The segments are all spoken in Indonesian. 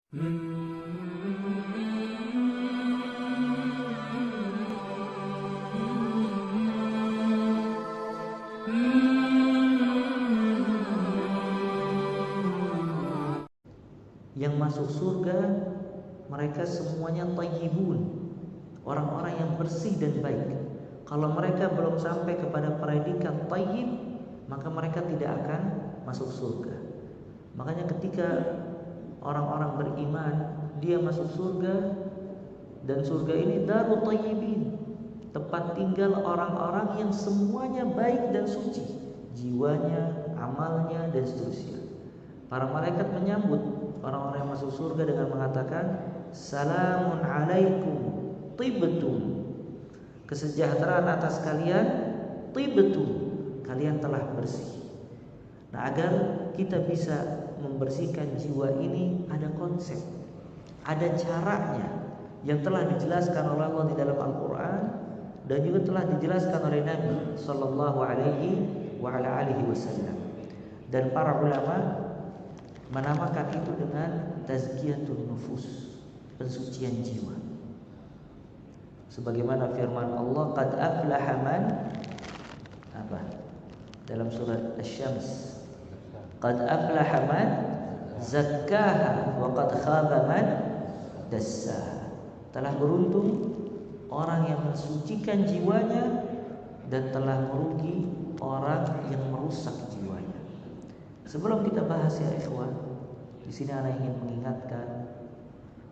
Yang masuk surga mereka semuanya thayyibun, orang-orang yang bersih dan baik. Kalau mereka belum sampai kepada predikat thayyib, maka mereka tidak akan masuk surga. Makanya ketika orang-orang beriman dia masuk surga, dan surga ini darut thayyibin, tempat tinggal orang-orang yang semuanya baik dan suci, jiwanya, amalnya, dan seterusnya. Para malaikat menyambut orang-orang yang masuk surga dengan mengatakan, salamun alaikum tibtum, kesejahteraan atas kalian, tibtum, kalian telah bersih. Nah, agar kita bisa membersihkan jiwa ini ada konsep, ada caranya yang telah dijelaskan oleh Allah di dalam Al-Quran dan juga telah dijelaskan oleh Nabi Sallallahu Alaihi Wasallam. Dan para ulama menamakan itu dengan tazkiyatun nufus, pensucian jiwa. Sebagaimana firman Allah, qad aflaha man apa? Dalam surat Asy-Syams, qad aflaha man zakkaha wa qad khaba man dassaha. Telah beruntung orang yang mensucikan jiwanya dan telah merugi orang yang merusak jiwanya. Sebelum kita bahas ya ikhwan, di sini ana ingin mengingatkan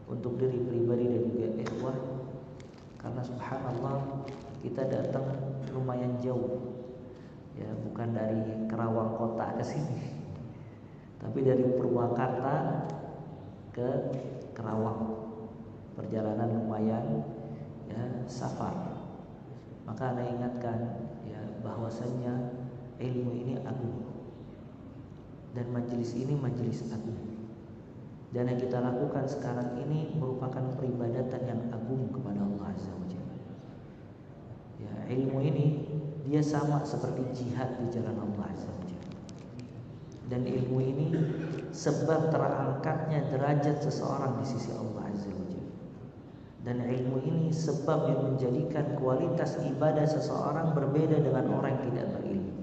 untuk diri pribadi dan juga ikhwan, karena subhanallah kita datang lumayan jauh. Ya, bukan dari Kerawang kota ke sini, tapi dari Purwakarta ke Kerawang. Perjalanan lumayan, ya, safar. Maka Anda ingatkan ya bahwasannya ilmu ini agung dan majelis ini majelis agung. Dan yang kita lakukan sekarang ini merupakan peribadatan yang agung kepada Allah Azza wa Jalla. Ya, ilmu ini dia sama seperti jihad di jalan Allah Azza wa Jalla. Dan ilmu ini sebab terangkatnya derajat seseorang di sisi Allah Azza wa Jalla. Dan ilmu ini sebab yang menjadikan kualitas ibadah seseorang berbeda dengan orang yang tidak berilmu.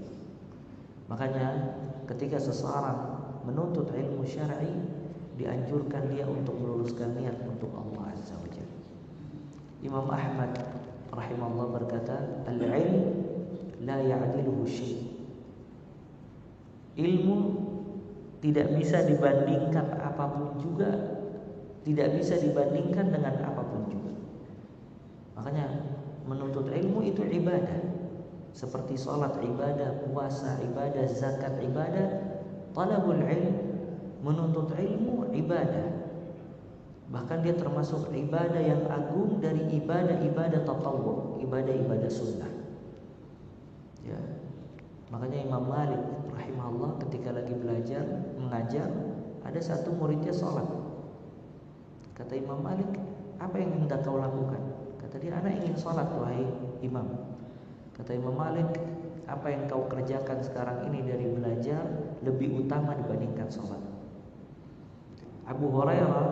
Makanya ketika seseorang menuntut ilmu syar'i, dianjurkan dia untuk meluruskan niat untuk Allah Azza wa Jalla. Imam Ahmad rahimahullah berkata, al-ilm la ya'diluhu syai'. Ilmu tidak bisa dibandingkan apapun juga, tidak bisa dibandingkan dengan apapun juga. Makanya menuntut ilmu itu ibadah. Seperti sholat ibadah, puasa ibadah, zakat ibadah. Talabul ilm, menuntut ilmu ibadah. Bahkan dia termasuk ibadah yang agung dari ibadah-ibadah tatawwu, ibadah-ibadah sunnah. Ya. Makanya Imam Malik rahimahullah ketika lagi belajar mengajar, ada satu muridnya sholat. Kata Imam Malik, apa yang hendak kau lakukan? Kata dia, anak ingin sholat wahai imam. Kata Imam Malik, apa yang kau kerjakan sekarang ini dari belajar lebih utama dibandingkan sholat. Abu Hurairah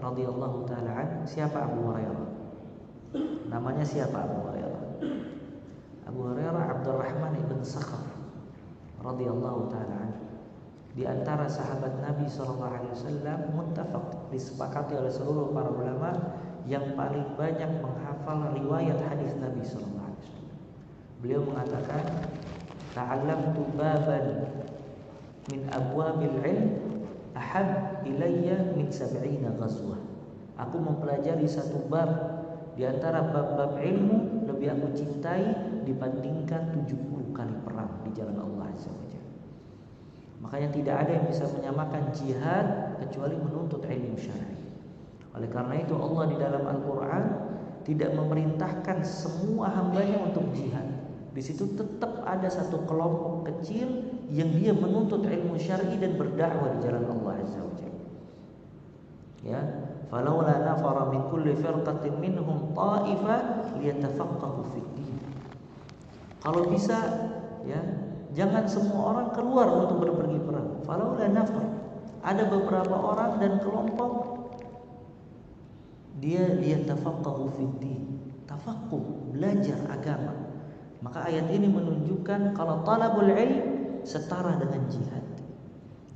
radhiyallahu ta'ala an, siapa Abu Hurairah? Namanya siapa Abu Hurairah? Abu Hurairah Abdurrahman ibn Sakhar radhiyallahu ta'ala an. Di antara sahabat Nabi SAW, muttafaq, disepakati oleh seluruh para ulama, yang paling banyak menghafal riwayat hadis Nabi SAW. Beliau mengatakan, ta'allamtu baban min abwabil ilm ahab ilayya min 70 ghazwah. Aku mempelajari satu bab di antara bab-bab ilmu lebih aku cintai dibandingkan 70 kali perang di jalan Allah Azza wa Jalla. Makanya tidak ada yang bisa menyamakan jihad kecuali menuntut ilmu syar'i. Oleh karena itu Allah di dalam Al-Quran tidak memerintahkan semua hambanya untuk jihad. Di situ tetap ada satu kelompok kecil yang dia menuntut ilmu syar'i dan berdakwah di jalan Allah Azza wa Jalla. Ya, falawla nafara min kulli firqatin minhum ta'ifa liyatafaqahu fid din. Kalau bisa, ya, jangan semua orang keluar untuk pergi perang. Falawla nafar, ada beberapa orang dan kelompok dia liyatafaqahu fid-din, tafaqquh, belajar agama. Maka ayat ini menunjukkan kalau talabul ilm setara dengan jihad.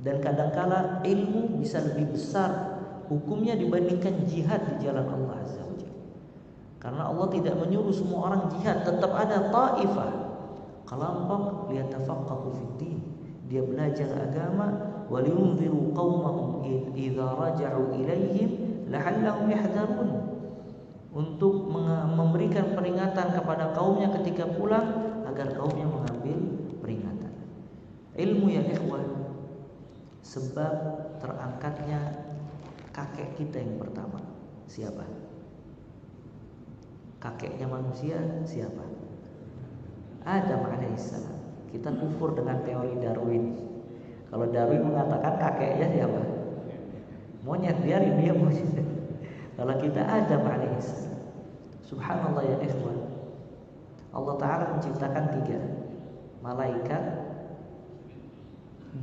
Dan kadangkala ilmu bisa lebih besar hukumnya dibandingkan jihad di jalan Allah Azza wa Jalla. Karena Allah tidak menyuruh semua orang jihad, tetap ada taifah, kelompok liyatafaqahu fid-din, dia belajar agama, waliyunziru qaumahum idza raja'u ilaihim la'allahum yahdharun, untuk memberikan peringatan kepada kaumnya ketika pulang agar kaumnya mengambil peringatan. Ilmu ya ikhwan, sebab terangkatnya kakek kita yang pertama. Siapa? Kakeknya manusia siapa? Adam alaihissalam. Kita kufur dengan teori Darwin. Kalau Darwin mengatakan kakeknya siapa? Monyet, biarin dia monyet. Kalau kita Adam alaihissalam. Subhanallah ya ikhwan, Allah Ta'ala menciptakan 3: malaikat,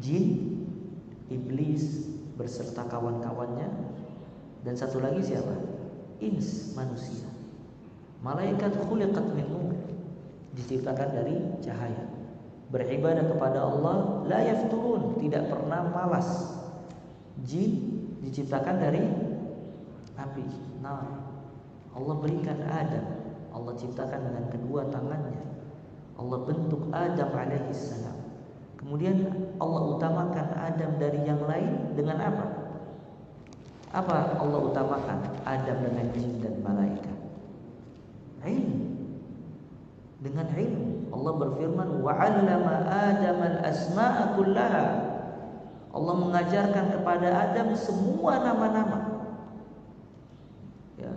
jin, iblis berserta kawan-kawannya, dan satu lagi siapa? Ins, manusia. Malaikat khuliqat min nur, diciptakan dari cahaya, beribadah kepada Allah, la yafturun, tidak pernah malas. Jin diciptakan dari api, nar. Allah berikan Adam, Allah ciptakan dengan kedua tangannya. Allah bentuk Adam alaihissalam. Kemudian Allah utamakan Adam dari yang lain dengan apa? Apa Allah utamakan Adam dengan jin dan malaikat? Ilmu. Dengan ilmu. Allah berfirman, wa'allama Adam al-asma'a kullaha. Allah mengajarkan kepada Adam semua nama-nama. Ya.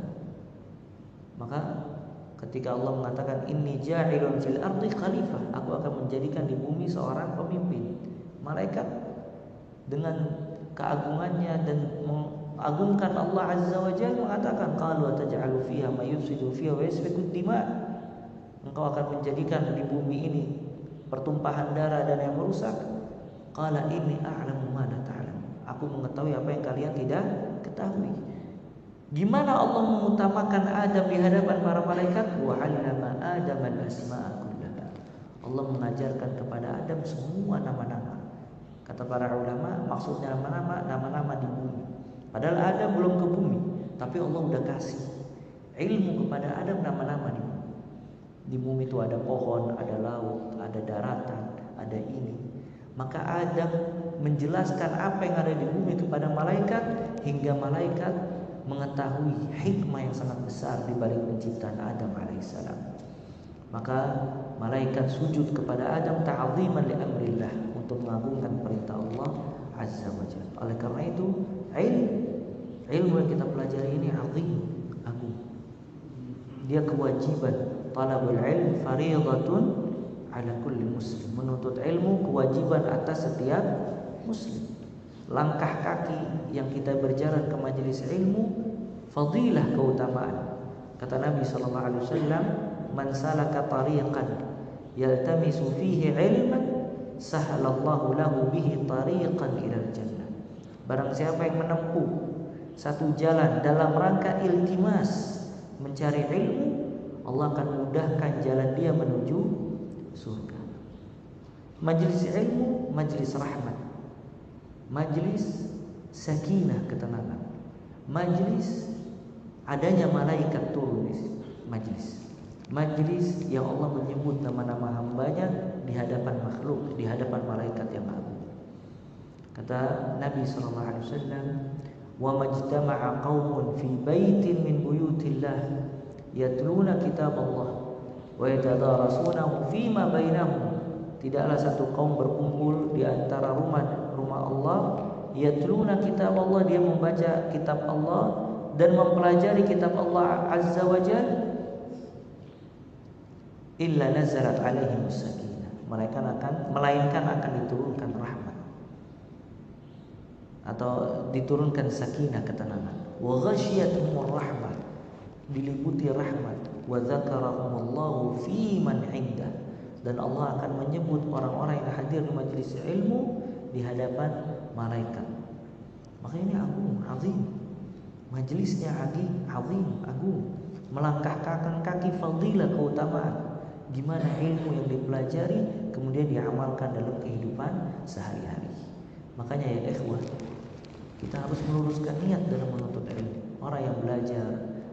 Maka ketika Allah mengatakan inni ja'ilun fil ardi khalifah, aku akan menjadikan di bumi seorang pemimpin. Malaikat dengan keagungannya dan mengagungkan Allah Azza wa Jalla mengatakan, qalu ataj'alu fiha may yufsidu fiha wa yasfiku dima'. Engkau akan menjadikan di bumi ini pertumpahan darah dan yang merusak. Qala inni a'lamu ma la ta'lamun. Aku mengetahui apa yang kalian tidak ketahui. Gimana Allah mengutamakan Adam di hadapan para malaikat? Wa 'allama Adam al-asma'a kullaha. Allah mengajarkan kepada Adam semua nama-nama. Kata para ulama, maksudnya nama-nama di bumi. Padahal Adam belum ke bumi, tapi Allah udah kasih ilmu kepada Adam nama-nama di bumi. Di bumi itu ada pohon, ada laut, ada daratan, ada ini. Maka Adam menjelaskan apa yang ada di bumi kepada malaikat, hingga malaikat mengetahui hikmah yang sangat besar di balik penciptaan Adam alaihissalam. Maka malaikat sujud kepada Adam ta'ziman li amrillah, untuk mengagungkan perintah Allah Azza wa Jalla. Oleh karena itu, ilmu yang kita pelajari ini azim, agung. Dia kewajiban. Talabul ilm fariidatun ala kulli muslim. Menuntut ilmu kewajiban atas setiap muslim. Langkah kaki yang kita berjalan ke majelis ilmu fadilah, keutamaan. Kata Nabi sallallahu alaihi wasallam, man salaka tariqan yaltamisu fihi ilman sahhalallahu lahu bihi tariqan ilal jannah. Barang siapa yang menempuh satu jalan dalam rangka iltimas, mencari ilmu, Allah akan mudahkan jalan dia menuju surga. Majelis ilmu, majelis rahmat, majelis sakinah, ketenangan, majelis adanya malaikat turun di majelis. Majelis yang Allah menyebut nama-nama hambanya di hadapan makhluk, di hadapan malaikat yang agung. Kata Nabi sallallahu alaihi wasallam, "Wa majtama'a qaumun fi baitin min buyutillah yatluna kitab Allah wa yatadarasunahu fima bainahum." Tidaklah satu kaum berkumpul di antara rumah Allah, yatluna kitab Allah, dia membaca kitab Allah dan mempelajari kitab Allah Azza wa Jalla, illa nazalat alaihim sakinah, melainkan akan diturunkan rahmat atau diturunkan sakinah, ketenangan. Wa ghasyiyatuhumur rahmah, diliputi rahmat. Wa dzakarahumullahu fi man indah, dan Allah akan menyebut orang-orang yang hadir di majelis ilmu di hadapan malaikat. Maka ini agung, azim. Majelis majelisnya azim, agung, melangkahkan kaki fadilah, keutamaan. Gimana ilmu yang dipelajari kemudian diamalkan dalam kehidupan sehari-hari. Makanya ya ikhwah, kita harus meluruskan niat dalam menuntut ilmu. Orang yang belajar,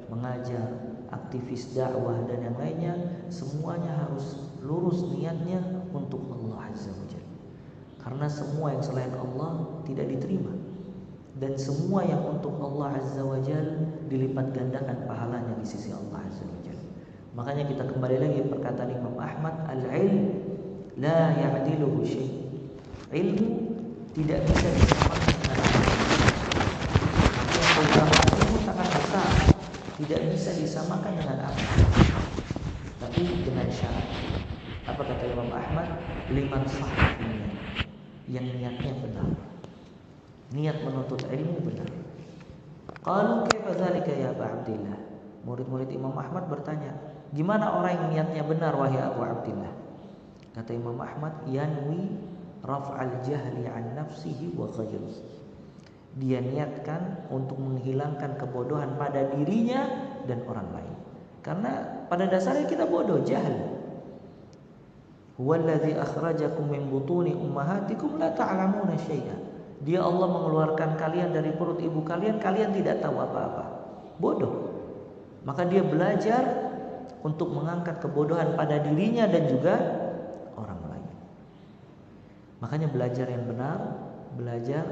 mengajar, aktivis dakwah dan yang lainnya, semuanya harus lurus niatnya untuk Allah Azza wa Jalla. Karena semua yang selain Allah tidak diterima, dan semua yang untuk Allah Azza wa Jalla dilipat gandakan pahalanya di sisi Allah Azza wa Jalla. Makanya kita kembali lagi perkataan Imam Ahmad, al-ilm la ya'diluhu syai'. Ilmu tidak bisa disamakan dengan keutamaan ilmu sangat besar, tidak bisa disamakan dengan apa, tapi dengan syarat. Apa kata Imam Ahmad? Liman sahih, yang niatnya benar, niat menuntut ilmu benar. Qalu kaifa dzalika ya Abu Abdillah? Murid-murid Imam Ahmad bertanya, gimana orang yang niatnya benar wahai Abu Abdillah? Kata Imam Ahmad, yanwi raf'al jahli an nafsihi wa ghayrihi. Dia niatkan untuk menghilangkan kebodohan pada dirinya dan orang lain. Karena pada dasarnya kita bodoh, jahil. Huwallazi akhrajakum min butuni ummahatikum la ta'lamuna syai'a. Dia Allah mengeluarkan kalian dari perut ibu kalian, kalian tidak tahu apa-apa. Bodoh. Maka dia belajar untuk mengangkat kebodohan pada dirinya dan juga orang lain. Makanya belajar yang benar, belajar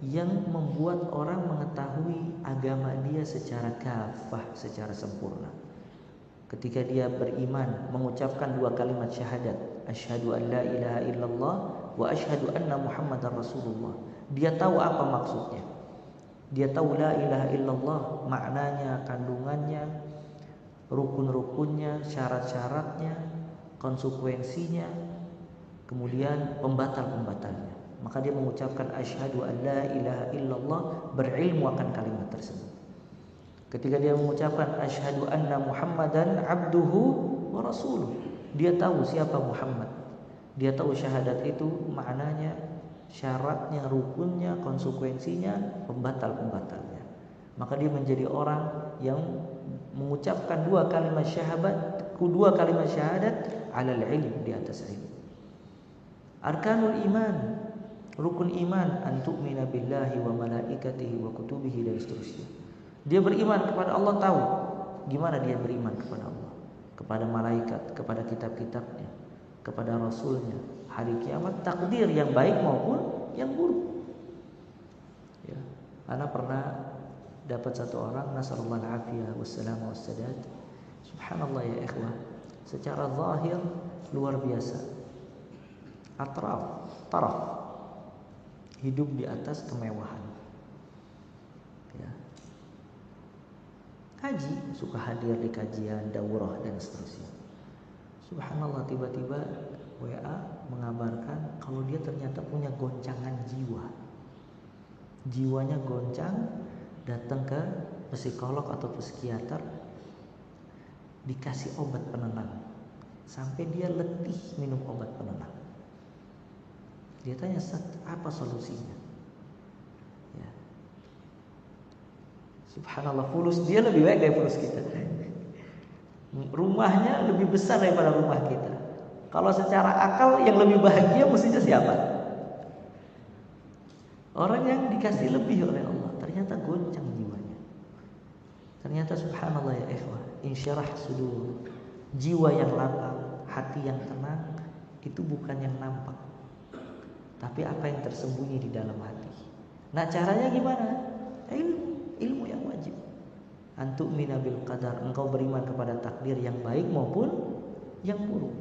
yang membuat orang mengetahui agama dia secara kafah, secara sempurna. Ketika dia beriman, mengucapkan dua kalimat syahadat, asyhadu an la ilaha illallah wa asyhadu anna muhammadar rasulullah. Dia tahu apa maksudnya. Dia tahu la ilaha illallah, maknanya, kandungannya, rukun-rukunnya, syarat-syaratnya, konsekuensinya, kemudian pembatal-pembatalnya. Maka dia mengucapkan asyhadu an la ilaha illallah, berilmu akan kalimat tersebut. Ketika dia mengucapkan asyhadu anna muhammadan abduhu wa rasuluh, dia tahu siapa Muhammad. Dia tahu syahadat itu maknanya, syaratnya, rukunnya, konsekuensinya, pembatal-pembatalnya. Maka dia menjadi orang yang mengucapkan dua kalimat syahadat alal ilm, di atas ilmu. Arkanul iman, rukun iman, an tu'mina billahi wa malaikatihi wa kutubihi dan seterusnya. Dia beriman kepada Allah, tahu gimana dia beriman kepada Allah, kepada malaikat, kepada kitab-kitabnya, kepada rasulnya, hari kiamat, takdir yang baik maupun yang buruk. Ya, ana pernah dapat satu orang, nasallallahu alaihi wasallam wassadat. Subhanallah ya ikhwah, secara zahir luar biasa, taraf, hidup di atas kemewahan. Ya. Haji, suka hadir di kajian, daurah dan seterusnya. Subhanallah, tiba-tiba WA mengabarkan kalau dia ternyata punya goncangan jiwa. Jiwanya goncang, datang ke psikolog atau psikiater, dikasih obat penenang. Sampai dia letih minum obat penenang. Dia tanya, apa solusinya? Ya. Subhanallah, fulus dia lebih baik dari fulus kita. Rumahnya lebih besar daripada rumah kita. Kalau secara akal yang lebih bahagia mestinya siapa? Orang yang dikasih lebih oleh Allah, ternyata goncang jiwanya. Ternyata subhanallah ya ikhwah, insyirah sudur. Jiwa yang lapang, hati yang tenang, itu bukan yang nampak, tapi apa yang tersembunyi di dalam hati. Nah, caranya gimana? Ilmu yang wajib. Antu'mina bil qadar, engkau beriman kepada takdir yang baik maupun yang buruk.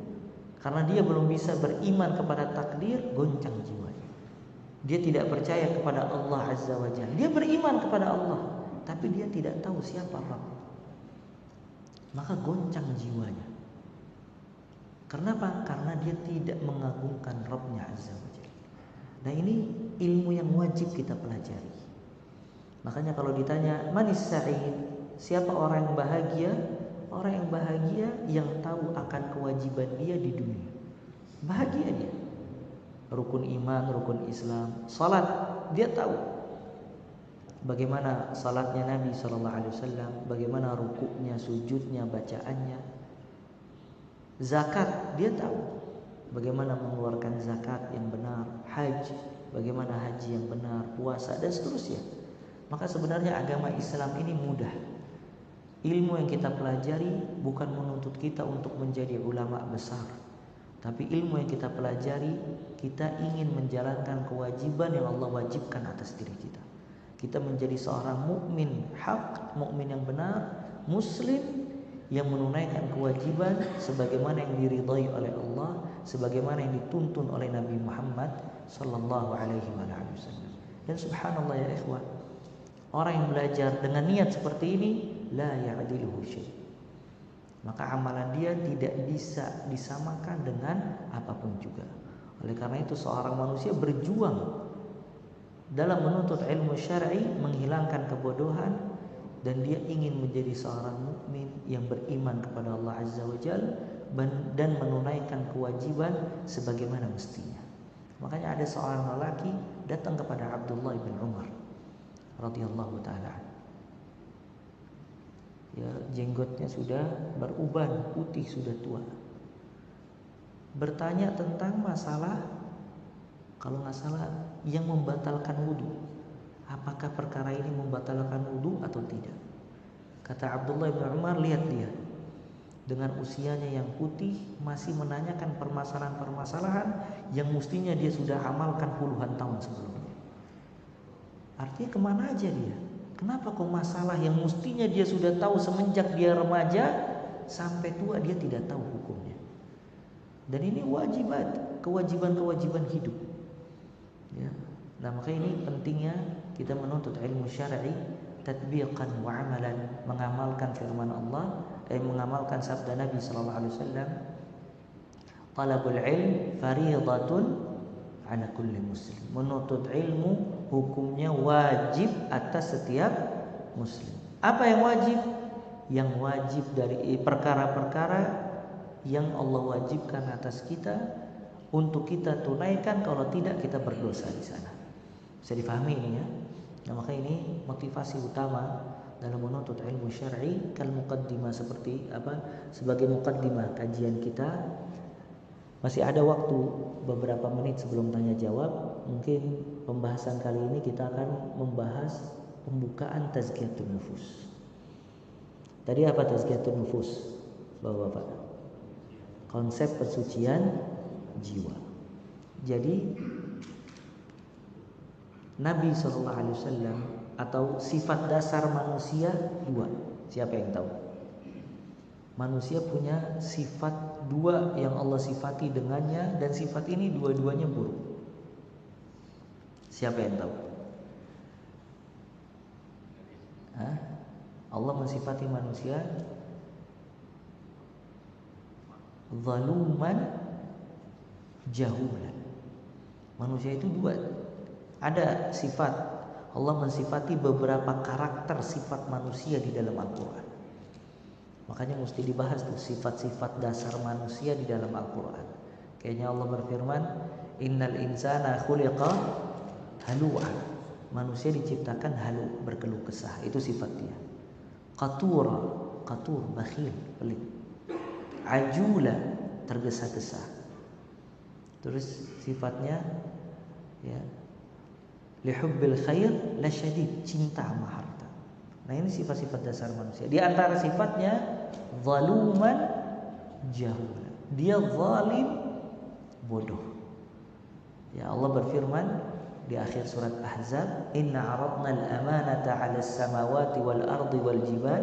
Karena dia belum bisa beriman kepada takdir, goncang jiwanya. Dia tidak percaya kepada Allah Azza wa Jalla. Dia beriman kepada Allah, tapi dia tidak tahu siapa Rabb. Maka goncang jiwanya. Kenapa? Karena dia tidak mengagungkan Rabbnya Azza wa Jalla. Nah, ini ilmu yang wajib kita pelajari. Makanya kalau ditanya manis sa'id, siapa orang yang bahagia? Orang yang bahagia yang tahu akan kewajiban dia di dunia. Bahagia dia. Rukun iman, rukun Islam, salat, dia tahu. bagaimana salatnya Nabi sallallahu alaihi wasallam, bagaimana rukuknya, sujudnya, bacaannya. Zakat dia tahu bagaimana mengeluarkan zakat yang benar, haji, bagaimana haji yang benar, puasa dan seterusnya. Maka sebenarnya agama Islam ini mudah. Ilmu yang kita pelajari bukan menuntut kita untuk menjadi ulama besar, tapi ilmu yang kita pelajari, kita ingin menjalankan kewajiban yang Allah wajibkan atas diri kita. Kita menjadi seorang mukmin hak, mukmin yang benar, muslim yang menunaikan kewajiban sebagaimana yang diridhai oleh Allah, sebagaimana yang dituntun oleh Nabi Muhammad sallallahu alaihi wasallam. Dan subhanallah ya ikhwah, orang yang belajar dengan niat seperti ini, la ya'diluhu syai', maka amalan dia tidak bisa disamakan dengan apapun juga. Oleh karena itu seorang manusia berjuang dalam menuntut ilmu syar'i, menghilangkan kebodohan, dan dia ingin menjadi seorang mukmin yang beriman kepada Allah Azza wa Jalla dan menunaikan kewajiban sebagaimana mestinya. Makanya ada seorang lelaki datang kepada Abdullah bin Umar radhiyallahu taala. Ya, jenggotnya sudah beruban, putih, sudah tua. Bertanya tentang masalah, kalau nggak salah, yang membatalkan wudu. Apakah perkara ini membatalkan wudu atau tidak? Kata Abdullah bin Umar, lihat dia dengan usianya yang putih masih menanyakan permasalahan-permasalahan yang mestinya dia sudah amalkan puluhan tahun sebelumnya. Artinya kemana aja dia? Kenapa kok masalah yang mestinya dia sudah tahu semenjak dia remaja sampai tua dia tidak tahu hukumnya? Dan ini kewajiban hidup. Ya. Nah, maka ini pentingnya kita menuntut ilmu syar'i tatbiqan wa amalan, mengamalkan firman Allah, mengamalkan sabda Nabi sallallahu alaihi wasallam, talabul ilm fariidatun ala kulli muslim. Menuntut ilmu hukumnya wajib atas setiap muslim. Apa yang wajib? Yang wajib dari perkara-perkara yang Allah wajibkan atas kita untuk kita tunaikan, kalau tidak kita berdosa di sana. Bisa difahami ini ya. Nah, maka ini motivasi utama dalam menuntut ilmu syar'i, kal muqaddimah, seperti apa? Sebagai muqaddimah kajian kita. Masih ada waktu beberapa menit sebelum tanya jawab. Mungkin pembahasan kali ini kita akan membahas pembukaan tazkiyatun nufus. Tadi apa tazkiyatun nufus, Bapak-bapak? Konsep persucian jiwa. Jadi Nabi SAW atau sifat dasar manusia dua. Siapa yang tahu? Manusia punya sifat dua yang Allah sifati dengannya, dan sifat ini dua-duanya buruk. Siapa yang tahu? Allah mensifati manusia zaluman jahulan. Manusia itu dua. Ada sifat, Allah mensifati beberapa karakter sifat manusia di dalam Al-Quran. Makanya mesti dibahas tuh sifat-sifat dasar manusia di dalam Al-Quran. Kayaknya Allah berfirman, innal insana khuliqa halu'a. Manusia diciptakan halu, berkeluh kesah. Itu sifat dia. Qatur, bakhil, pelit. Ajula, tergesa-gesa. Terus sifatnya ya, lihubbil khair lasyadid, cinta sama harta. Nah, ini sifat-sifat dasar manusia. Di antara sifatnya zaluman jahulan. Dia zalim, bodoh. Ya, Allah berfirman di akhir surat Ahzab, inna aradna al-amanata 'ala as-samawati wal ardi wal jibal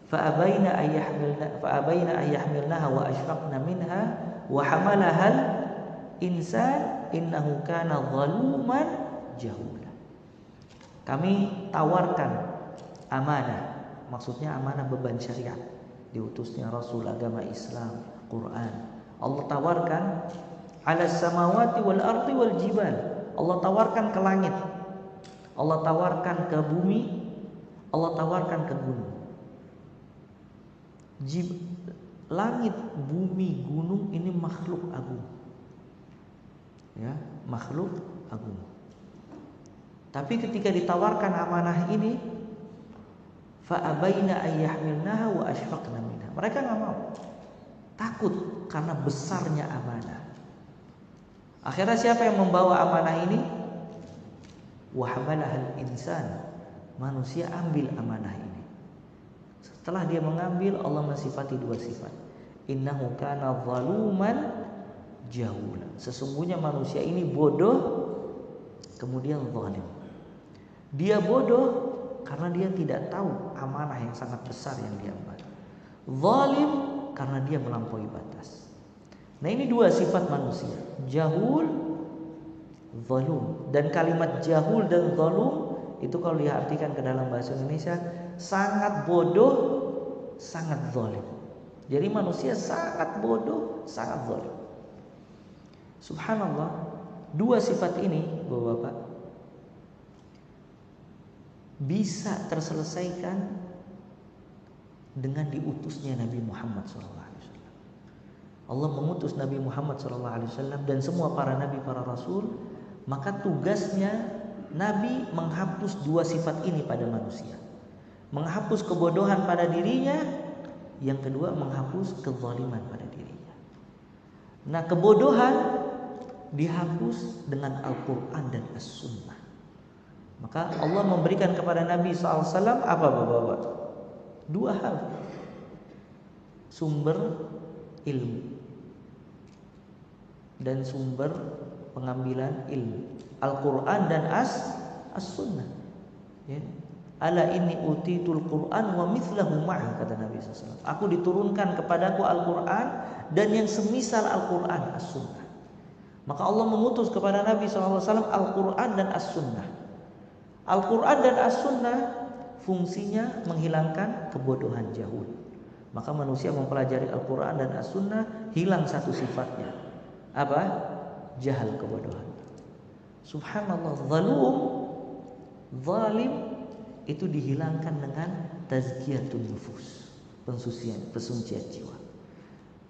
fa'abayna an yahmilnaha wa ashfaqna minha wa hamalaha al-insan innahu kana zaluman jahula. Kami tawarkan amanah, maksudnya amanah beban syariat, diutusnya Rasul, agama Islam, Quran. Allah tawarkan 'ala samawati wal ardi wal jibal. Allah tawarkan ke langit, Allah tawarkan ke bumi, Allah tawarkan ke gunung. Langit, bumi, gunung ini makhluk agung. Ya, makhluk agung. Tapi ketika ditawarkan amanah ini, fa'abaina ayyahmilnaha wa ashfaqna minha. Mereka nggak mau, takut karena besarnya amanah. Akhirnya siapa yang membawa amanah ini? Wa hamalahal insan. Manusia ambil amanah ini. Setelah dia mengambil, Allah mensifati dua sifat. Innahu kana zaluman jahula. Sesungguhnya manusia ini bodoh, kemudian zalim. Dia bodoh karena dia tidak tahu amanah yang sangat besar yang dia ambil. Zalim karena dia melampaui batas. Nah, ini dua sifat manusia, jahul, zalum. Dan kalimat jahul dan zalum itu kalau diartikan ke dalam bahasa Indonesia, sangat bodoh, sangat zalim. Jadi manusia sangat bodoh, sangat zalim. Subhanallah, dua sifat ini, Bapak-bapak, bisa terselesaikan dengan diutusnya Nabi Muhammad SAW. Allah mengutus Nabi Muhammad SAW dan semua para nabi, para rasul. Maka tugasnya Nabi menghapus dua sifat ini pada manusia. Menghapus kebodohan pada dirinya. Yang kedua, menghapus kezaliman pada dirinya. Nah, kebodohan dihapus dengan Al-Quran dan As-Sunnah. Maka Allah memberikan kepada Nabi SAW apa, Bapak-bapak? Dua hal. Sumber ilmu dan sumber pengambilan ilmu, Al-Quran dan As-Sunnah. Ya. Ala inni utitul Quran wa mithlahu ma'a, kata Nabi SAW. Aku diturunkan kepadaku Al-Quran dan yang semisal Al-Quran, As-Sunnah. Maka Allah mengutus kepada Nabi SAW Al-Quran dan As-Sunnah. Al-Quran dan As-Sunnah fungsinya menghilangkan kebodohan jahul. Maka manusia mempelajari Al-Quran dan As-Sunnah, hilang satu sifatnya. Apa? Jahal, kebodohan. Subhanallah, zalum, zalim itu dihilangkan dengan tazkiyatun nufus, pensucian jiwa.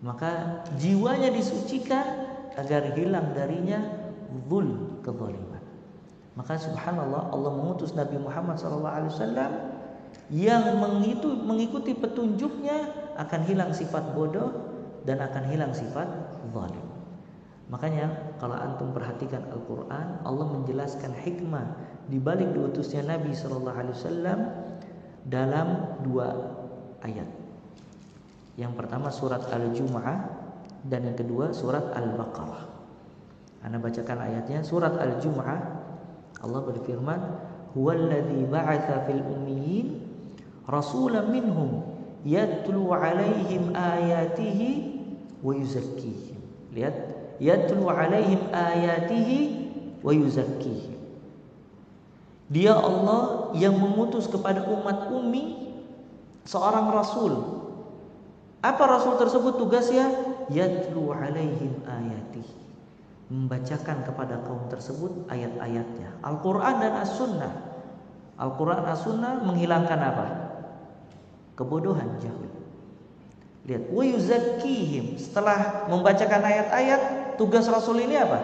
Maka jiwanya disucikan agar hilang darinya zul, kezaliman. Maka subhanallah, Allah mengutus Nabi Muhammad SAW yang mengikuti petunjuknya akan hilang sifat bodoh dan akan hilang sifat zalim. Makanya kalau antum perhatikan Al-Quran, Allah menjelaskan hikmah di balik diutusnya Nabi SAW dalam dua ayat. Yang pertama surat Al-Jumu'ah dan yang kedua surat Al-Baqarah. Anda bacakan ayatnya. Surat Al-Jumu'ah, Allah berfirman, huwallazi ba'atsa fil ummiyin rasulan minhum yatlu 'alaihim ayatihi wa yuzakkihim. Lihat, yatlu 'alaihim ayatihi wa yuzakkihim. Dia Allah yang mengutus kepada umat ummi seorang rasul. Apa rasul tersebut tugasnya? Yatlu 'alaihim ayatihi, membacakan kepada kaum tersebut ayat-ayatnya, Al-Quran dan As-Sunnah. Al-Quran As-Sunnah menghilangkan apa? Kebodohan, jahil. Lihat, wa yuzakkihim. Setelah membacakan ayat-ayat, tugas Rasul ini apa?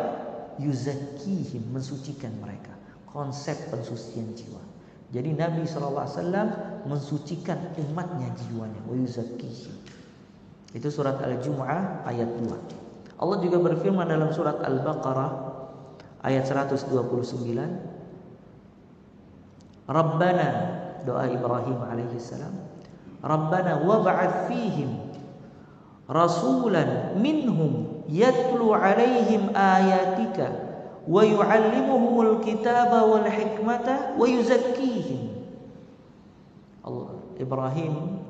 Yuzakkihim, mensucikan mereka. Konsep pensucian jiwa. Jadi Nabi SAW mensucikan umatnya jiwanya. Wa yuzakkihim. Itu surat Al-Jumu'ah ayat 2. Allah juga berfirman dalam surat Al-Baqarah ayat 129. Rabbana, doa Ibrahim alaihissalam. Rabbana wab'ats fihim rasulan minhum yatlu 'alaihim ayatika wa yu'allimuhumul kitaba wal hikmata wa yuzakkihim. Allah, Ibrahim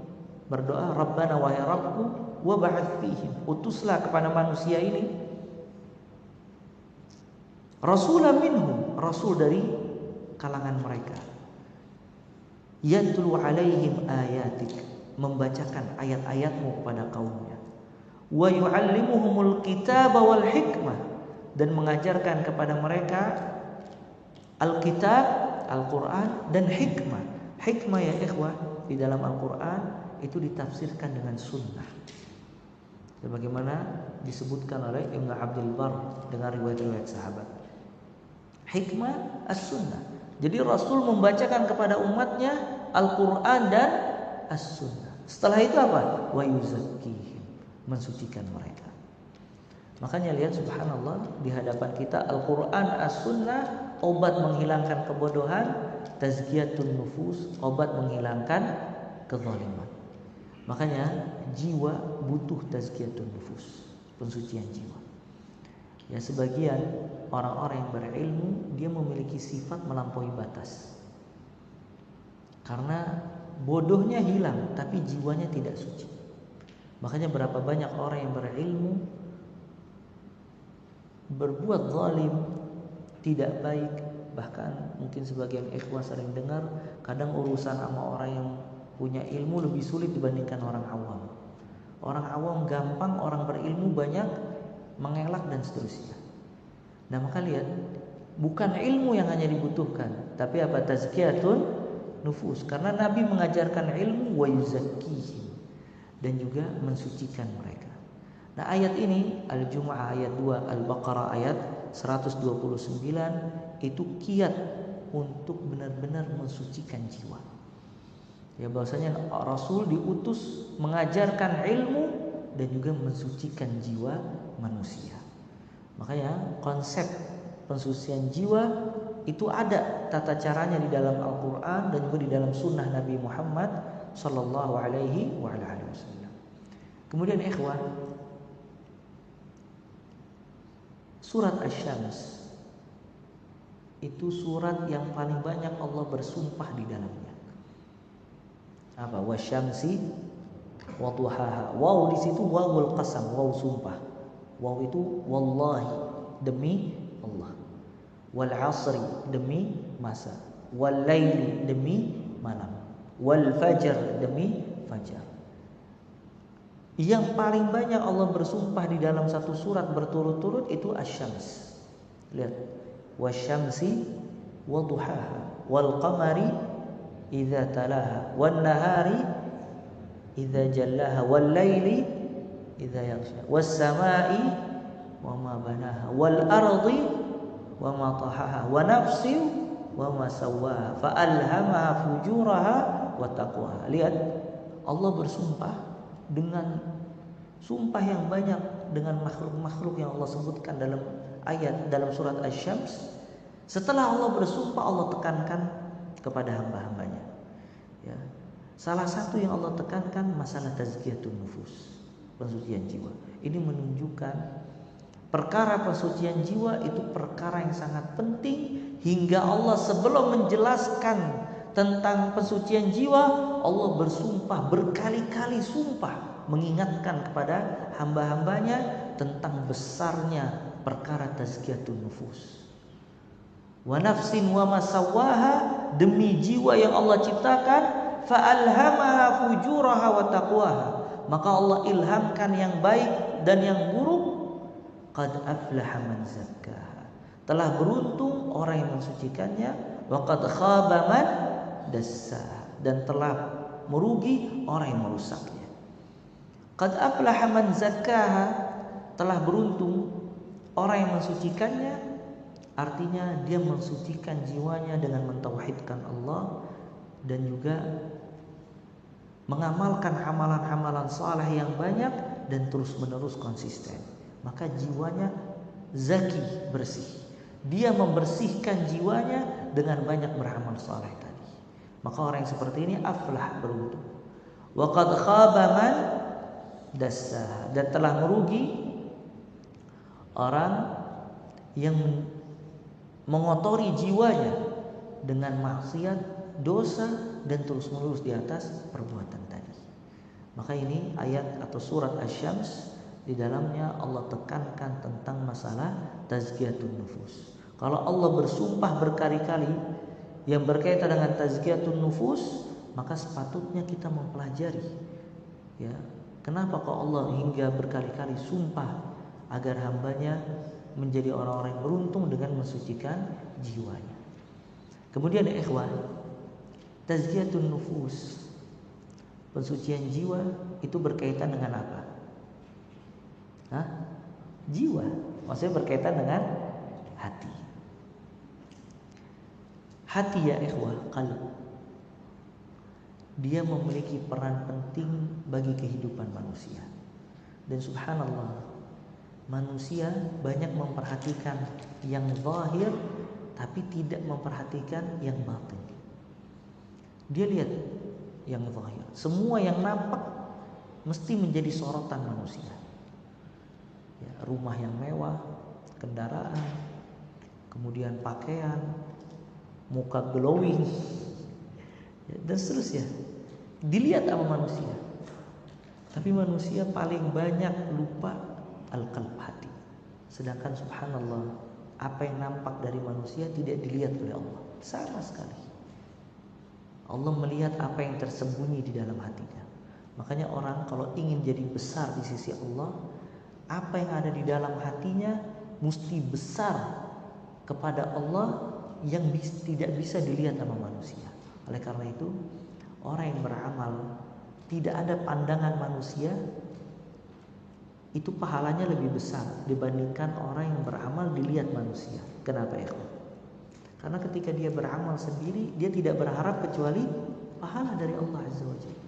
berdoa, Rabbana, wahai Rabbku, wab'ats fihim, utuslah kepada manusia ini rasulan minhum, rasul dari kalangan mereka, yatlu 'alaihim ayatik, membacakan ayat-ayatmu kepada kaumnya, wa yu'allimuhumul kitaba wal hikmah, dan mengajarkan kepada mereka Alkitab, Al-Quran dan hikmah. Hikmah ya ikhwah, di dalam Al-Quran itu ditafsirkan dengan sunnah, sebagaimana disebutkan oleh Ibnu Abdul Bar dengan riwayat-riwayat sahabat. Hikmah as-sunnah, Jadi Rasul membacakan kepada umatnya Al-Quran dan As-Sunnah. Setelah itu apa? Wa yuzakkihim, mensucikan mereka. Makanya lihat subhanallah, di hadapan kita Al-Quran, As-Sunnah, obat menghilangkan kebodohan, tazkiyatun nufus, obat menghilangkan kezaliman. Makanya jiwa butuh tazkiyatun nufus, pensucian jiwa. Ya, sebagian orang-orang yang berilmu dia memiliki sifat melampaui batas. Karena bodohnya hilang tapi jiwanya tidak suci. Makanya berapa banyak orang yang berilmu berbuat zalim, tidak baik. Bahkan mungkin sebagian ikhwan sering dengar, kadang urusan sama orang yang punya ilmu lebih sulit dibandingkan orang awam. Orang awam gampang, orang berilmu banyak mengelak dan seterusnya. Nah, maka lihat, bukan ilmu yang hanya dibutuhkan, tapi apa? Tazkiyatun nufus. Karena Nabi mengajarkan ilmu wa yuzakkihim, dan juga mensucikan mereka. Nah, ayat ini Al-Jumu'ah ayat 2, Al-Baqarah ayat 129 itu kiat untuk benar-benar mensucikan jiwa. Ya, bahwasanya Rasul diutus mengajarkan ilmu dan juga mensucikan jiwa manusia. Makanya konsep pensucian jiwa itu ada tata caranya di dalam Al-Quran dan juga di dalam sunnah Nabi Muhammad Sallallahu Alaihi Wasallam. Kemudian ikhwan, surat Asy-Syams itu surat yang paling banyak Allah bersumpah di dalamnya. Apa? Wasyamsi wadduhaha. Waw di situ wawul qasam, waw sumpah. Waw itu wallahi, demi Allah. Wal asri, demi masa. Wal laili, demi malam. Wal fajr, demi fajar. Yang paling banyak Allah bersumpah di dalam satu surat berturut-turut itu Asy-Syams. Lihat, wasyamsi wadduhaha wal qamari idza talaha wan nahari idza jallaha wal laili idza yaghsha was samai wama banaha wal ardi wama tahaha wa nafsi wama sawaha fa alhamaha fujuraha wa taqwaha. Lihat, Allah bersumpah dengan sumpah yang banyak dengan makhluk-makhluk yang Allah sebutkan dalam ayat dalam surat Asy-Syams. Setelah Allah bersumpah, Allah tekankan kepada hamba-hambanya. Ya. Salah satu yang Allah tekankan masalah tazkiyatun nufus, pensucian jiwa. Ini menunjukkan perkara pensucian jiwa itu perkara yang sangat penting, hingga Allah sebelum menjelaskan tentang pensucian jiwa, Allah bersumpah berkali-kali sumpah mengingatkan kepada hamba-hambanya tentang besarnya perkara tazkiyatun nufus. Wa nafsin wa masawaha, demi jiwa yang Allah ciptakan, fa alhamaha fujuraha wa taqwaha, maka Allah ilhamkan yang baik dan yang buruk. Qad aflaha man zakkaha, telah beruntung orang yang mensucikannya. Wa qad khaba man dassaha, dan telah merugi orang yang merusaknya. Qad aflaha man zakkaha, telah beruntung orang yang mensucikannya. Artinya dia mensucikan jiwanya dengan mentauhidkan Allah dan juga mengamalkan amalan-amalan saleh yang banyak dan terus-menerus konsisten. Maka jiwanya zaki, bersih. Dia membersihkan jiwanya dengan banyak beramal saleh tadi. Maka orang yang seperti ini aflah, beruntung. Wa qad khaba man dassaha, dan telah merugi orang yang mengotori jiwanya dengan maksiat, dosa, dan terus-menerus di atas perbuatan tadi. Maka ini ayat atau surat Asy-Syams, di dalamnya Allah tekankan tentang masalah tazkiyatun nufus. Kalau Allah bersumpah berkali-kali yang berkaitan dengan tazkiyatun nufus, maka sepatutnya kita mempelajari. Ya, kenapa kok Allah hingga berkali-kali sumpah agar hambanya menjadi orang-orang yang beruntung dengan mensucikan jiwanya. Kemudian ikhwan, tazkiyatun nufus, pensucian jiwa itu berkaitan dengan apa? Jiwa, maksudnya berkaitan dengan hati. Hati ya ikhwah, qalb, dia memiliki peran penting bagi kehidupan manusia. Dan subhanallah, manusia banyak memperhatikan yang zahir tapi tidak memperhatikan yang batin. Dia lihat yang zahir, semua yang nampak mesti menjadi sorotan manusia. Ya, rumah yang mewah, kendaraan, kemudian pakaian, muka glowing, ya, dan seterusnya dilihat sama manusia. Tapi manusia paling banyak lupa al-qalb, hati. Sedangkan subhanallah, apa yang nampak dari manusia tidak dilihat oleh Allah sama sekali. Allah melihat apa yang tersembunyi di dalam hatinya. Makanya orang kalau ingin jadi besar di sisi Allah, apa yang ada di dalam hatinya mesti besar kepada Allah yang tidak bisa dilihat sama manusia. Oleh karena itu, orang yang beramal tidak ada pandangan manusia, itu pahalanya lebih besar dibandingkan orang yang beramal dilihat manusia. Kenapa ya? Karena ketika dia beramal sendiri, dia tidak berharap kecuali pahala dari Allah Azza wa Jalla.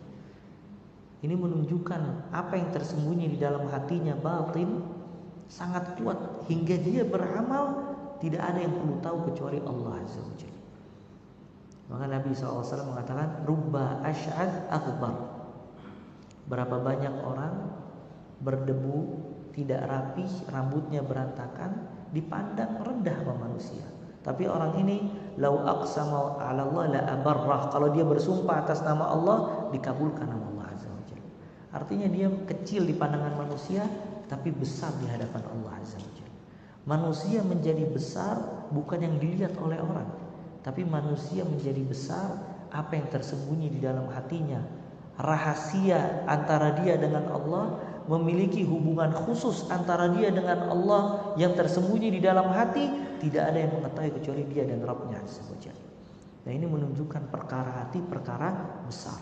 Ini menunjukkan apa yang tersembunyi di dalam hatinya batin sangat kuat, hingga dia beramal tidak ada yang perlu tahu kecuali Allah Azza wa Jalla. Maka Nabi SAW mengatakan, rubba ash'ad akbar. Berapa banyak orang berdebu, tidak rapi, rambutnya berantakan, dipandang rendah sama manusia. Tapi orang ini, lau aqsama 'ala Allah la abarrah. Kalau dia bersumpah atas nama Allah, dikabulkan nama Allah Azza wa Jalla. Artinya dia kecil di pandangan manusia, tapi besar di hadapan Allah Azza wa Jalla. Manusia menjadi besar bukan yang dilihat oleh orang, tapi manusia menjadi besar apa yang tersembunyi di dalam hatinya. Rahasia antara dia dengan Allah, memiliki hubungan khusus antara dia dengan Allah yang tersembunyi di dalam hati, tidak ada yang mengetahui kecuali dia dan Rabbnya Azza wa Jalla. Nah, ini menunjukkan perkara hati perkara besar.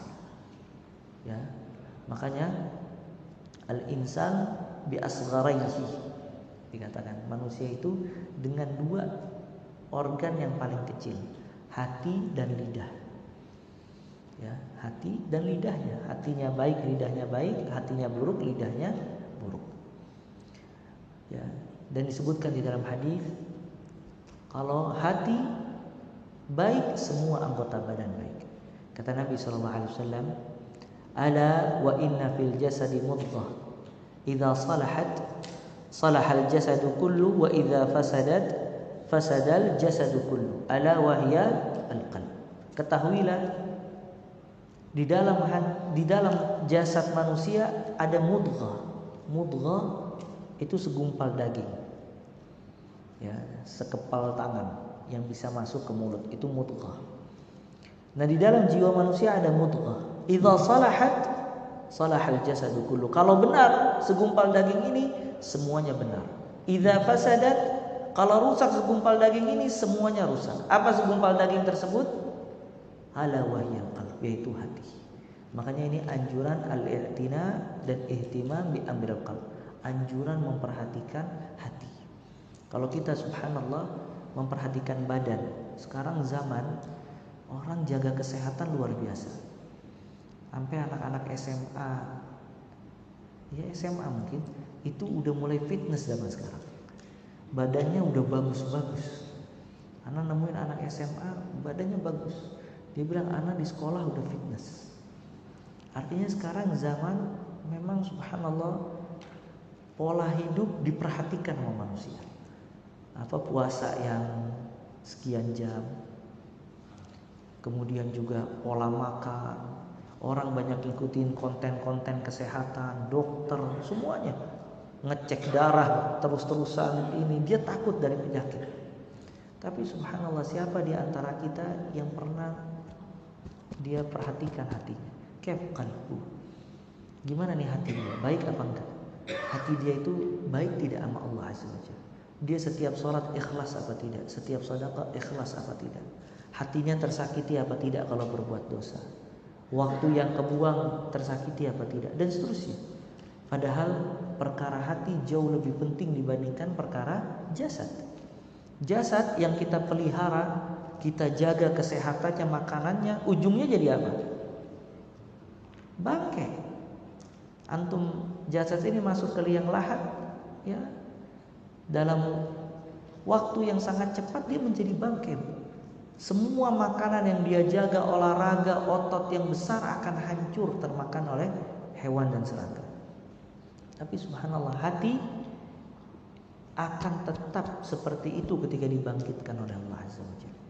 Ya, makanya al-insan bi asgharaihi, dikatakan manusia itu dengan dua organ yang paling kecil, hati dan lidah. Ya, hati dan lidahnya. Hatinya baik, lidahnya baik. Hatinya buruk, lidahnya buruk. Ya, dan disebutkan di dalam hadis, kalau hati baik, semua anggota badan baik. Kata Nabi SAW, ala wa inna fil jasadi mudghah, idza salahat salahal jasadu kullu, wa idza fasadat fasadal jasadu kullu, ala wa hiya al-qalb. Ketahuilah, di dalam jasad manusia ada mudghah. Mudghah itu segumpal daging, ya, sekepal tangan yang bisa masuk ke mulut, itu mudghah. Nah, di dalam jiwa manusia ada mudghah. Idza salahat salahal jasadu kullu. Kalau benar segumpal daging ini, semuanya benar. Idza fasadat, kalau rusak segumpal daging ini, semuanya rusak. Apa segumpal daging tersebut? Ala wahyal qalb, yaitu hati. Makanya ini anjuran al-i'tina dan ihtimam bi amril qalb. Anjuran memperhatikan hati. Kalau kita subhanallah memperhatikan badan, sekarang zaman orang jaga kesehatan luar biasa. Sampai anak-anak SMA, ya SMA mungkin, itu udah mulai fitness zaman sekarang. Badannya udah bagus-bagus. Anak nemuin anak SMA, badannya bagus. Dia bilang, anak di sekolah udah fitness. Artinya sekarang zaman memang subhanallah pola hidup diperhatikan sama manusia. Apa puasa yang sekian jam, kemudian juga pola makan. Orang banyak ikutin konten-konten kesehatan, dokter, semuanya ngecek darah terus-terusan. Ini dia takut dari penyakit. Tapi subhanallah, siapa di antara kita yang pernah dia perhatikan hatinya? Kaif qalbu, gimana nih hatinya, baik apa enggak? Hati dia itu baik tidak sama Allah Azza wa Jalla? Dia setiap sholat ikhlas apa tidak? Setiap sedekah ikhlas apa tidak? Hatinya tersakiti apa tidak kalau berbuat dosa? Waktu yang kebuang tersakiti apa tidak? Dan seterusnya. Padahal perkara hati jauh lebih penting dibandingkan perkara jasad. Jasad yang kita pelihara, kita jaga kesehatannya, makanannya, ujungnya jadi apa? Bangkai. Antum jasad ini masuk ke liang lahat, ya, dalam waktu yang sangat cepat dia menjadi bangkai. Semua makanan yang dia jaga, olahraga, otot yang besar akan hancur termakan oleh hewan dan serangga. Tapi subhanallah, hati akan tetap seperti itu ketika dibangkitkan oleh Allah Azza wa Jalla.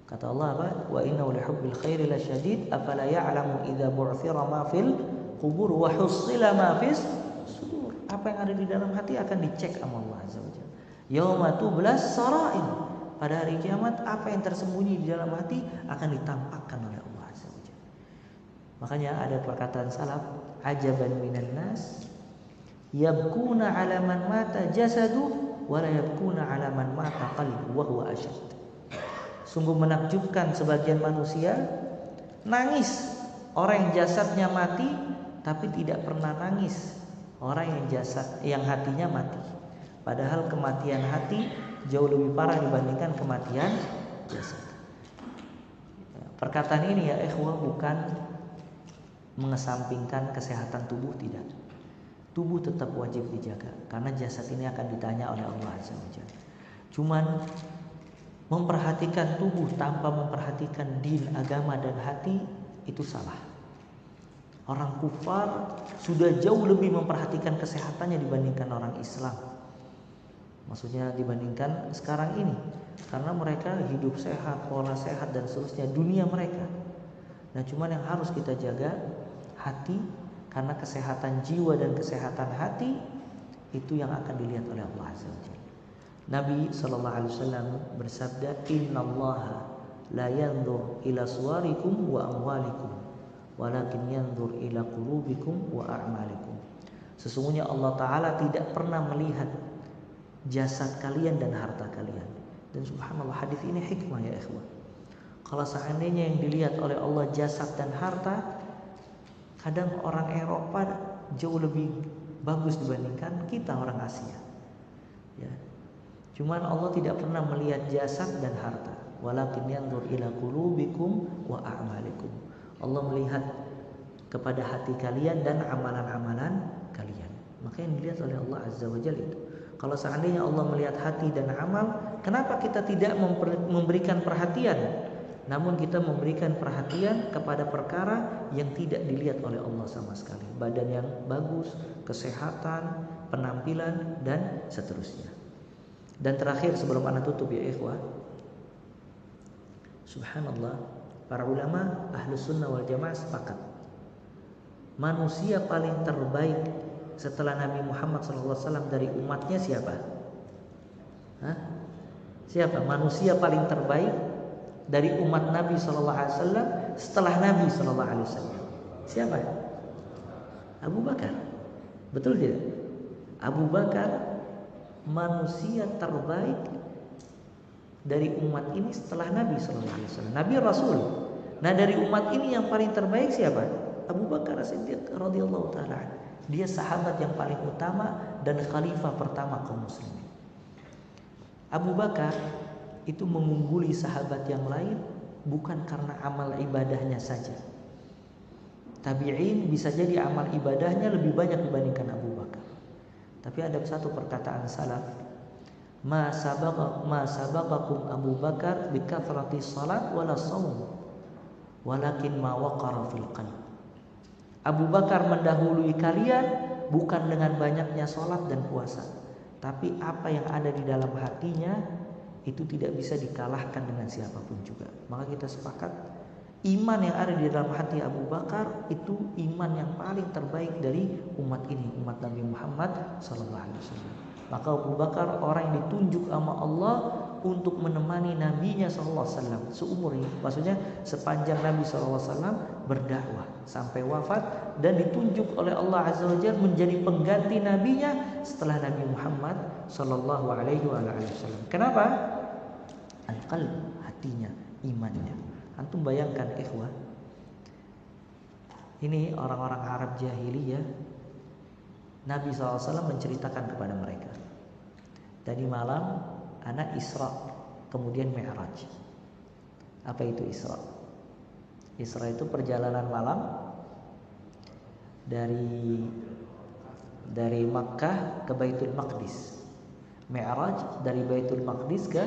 Kata Allah apa? Wa innahu lihubbil khairi lasyadid afala ya'lamu idza bu'thira ma fil qubur wa hussila ma fis sudur. Apa yang ada di dalam hati akan dicek sama Allah Azza wa Jalla. Yauma tublas sarair. Pada hari kiamat apa yang tersembunyi di dalam hati akan ditampakkan oleh Allah Azza wa Jalla. Makanya ada perkataan salaf, ajaban minan nas yabkuna ala man mata jasadu wa la yabkuna ala man mata qalbu wa huwa asyad. Sungguh menakjubkan sebagian manusia nangis orang yang jasadnya mati tapi tidak pernah nangis orang yang hatinya mati. Padahal kematian hati jauh lebih parah dibandingkan kematian jasad. Perkataan ini ya ikhwah bukan mengesampingkan kesehatan tubuh, tidak. Tubuh tetap wajib dijaga karena jasad ini akan ditanya oleh Allah Azza wa Jalla. Cuman memperhatikan tubuh tanpa memperhatikan din, agama dan hati itu salah. Orang kufar sudah jauh lebih memperhatikan kesehatannya dibandingkan orang Islam. Maksudnya dibandingkan sekarang ini, karena mereka hidup sehat, pola sehat dan seterusnya, dunia mereka. Nah, cuman yang harus kita jaga hati, karena kesehatan jiwa dan kesehatan hati itu yang akan dilihat oleh Allah Azza wa Jalla. Nabi SAW bersabda, innallaha la yanzur ila suwarikum wa amwalikum walakin yanzur ila qulubikum wa a'malikum. Sesungguhnya Allah Ta'ala tidak pernah melihat jasad kalian dan harta kalian. Dan subhanallah, hadis ini hikmah ya ikhwan. Kalau seandainya yang dilihat oleh Allah jasad dan harta, kadang orang Eropa jauh lebih bagus dibandingkan kita orang Asia. Ya. Cuman Allah tidak pernah melihat jasad dan harta. Walakin yanzur ila qulubikum wa a'malikum. Allah melihat kepada hati kalian dan amalan-amalan kalian. Maka yang dilihat oleh Allah Azza wa Jalla itu. Kalau seandainya Allah melihat hati dan amal, kenapa kita tidak memberikan perhatian? Namun kita memberikan perhatian kepada perkara yang tidak dilihat oleh Allah sama sekali. Badan yang bagus, kesehatan, penampilan dan seterusnya. Dan terakhir sebelum ana tutup ya ikhwah, subhanallah, para ulama Ahlus Sunnah wal Jamaah sepakat manusia paling terbaik setelah Nabi Muhammad SAW dari umatnya siapa? Siapa manusia paling terbaik dari umat Nabi SAW setelah Nabi SAW? Siapa? Abu Bakar. Betul tidak? Abu Bakar manusia terbaik dari umat ini setelah Nabi SAW. Nabi Rasul. Nah, dari umat ini yang paling terbaik siapa? Abu Bakar As-Siddiq radhiyallahu taala. Dia sahabat yang paling utama dan khalifah pertama kaum muslimin. Abu Bakar itu mengungguli sahabat yang lain bukan karena amal ibadahnya saja. Tabi'in bisa jadi amal ibadahnya lebih banyak dibandingkan Abu Bakar. Tapi ada satu perkataan salaf, ma sabaqakum Abu Bakar bi kathrati salat wala shaum walakin ma waqara fil qalb. Abu Bakar mendahului kalian bukan dengan banyaknya salat dan puasa, tapi apa yang ada di dalam hatinya itu tidak bisa dikalahkan dengan siapapun juga. Maka kita sepakat iman yang ada di dalam hati Abu Bakar itu iman yang paling terbaik dari umat ini, umat Nabi Muhammad SAW. Maka Abu Bakar orang yang ditunjuk sama Allah untuk menemani Nabi-Nya SAW seumur ini. Maksudnya sepanjang Nabi SAW berdakwah sampai wafat, dan ditunjuk oleh Allah Azza wa Jalla menjadi pengganti Nabi-Nya setelah Nabi Muhammad SAW. Kenapa? Al-qalb, hatinya, imannya. Antum bayangkan ikhwah, ini orang-orang Arab jahiliyah, Nabi SAW menceritakan kepada mereka, tadi malam ana Isra, kemudian Mi'raj. Apa itu Isra? Isra itu perjalanan malam dari Makkah ke Baitul Maqdis. Mi'raj dari Baitul Maqdis ke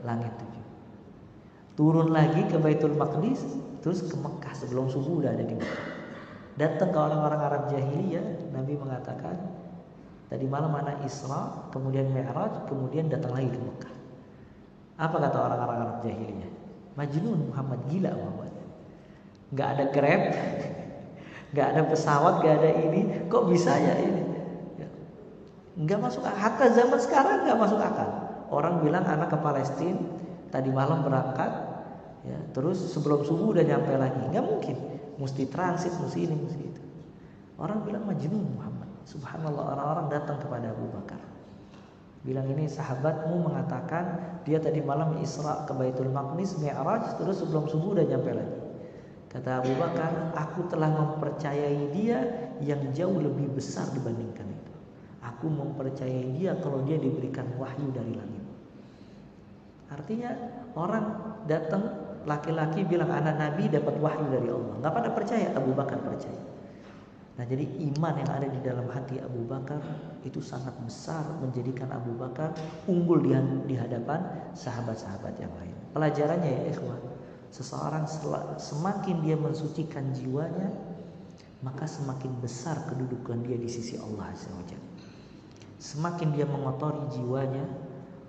langit 7. Turun lagi ke Baitul Maqdis, terus ke Mekah sebelum subuh udah ada di Mekah. Datang ke orang-orang Arab jahiliyah, Nabi mengatakan, tadi malam anak Isra, kemudian Mi'raj, kemudian datang lagi ke Mekah. Apa kata orang-orang Arab jahiliyah? Majnun Muhammad, gila Muhammad. Gak ada Grab, gak ada pesawat, gak ada ini, kok bisa ya ini? Gak masuk akal. Hatta zaman sekarang gak masuk akal. Orang bilang anak ke Palestina, tadi malam berangkat, ya, terus sebelum subuh udah nyampe lagi. Gak mungkin. Mesti transit, mesti ini, mesti itu. Orang bilang majnun Muhammad. Subhanallah, orang-orang datang kepada Abu Bakar. Bilang, ini sahabatmu mengatakan dia tadi malam Isra ke Baitul Maqdis, Mi'raj, terus sebelum subuh udah nyampe lagi. Kata Abu Bakar, aku telah mempercayai dia yang jauh lebih besar dibandingkan itu. Aku mempercayai dia kalau dia diberikan wahyu dari langit. Artinya orang datang, laki-laki bilang anak Nabi dapat wahyu dari Allah. Gak pada percaya, Abu Bakar percaya. Nah, jadi iman yang ada di dalam hati Abu Bakar itu sangat besar, menjadikan Abu Bakar unggul di hadapan sahabat-sahabat yang lain. Pelajarannya ya ikhwan, seseorang semakin dia mensucikan jiwanya, maka semakin besar kedudukan dia di sisi Allah Azza wa Jalla. Semakin dia mengotori jiwanya,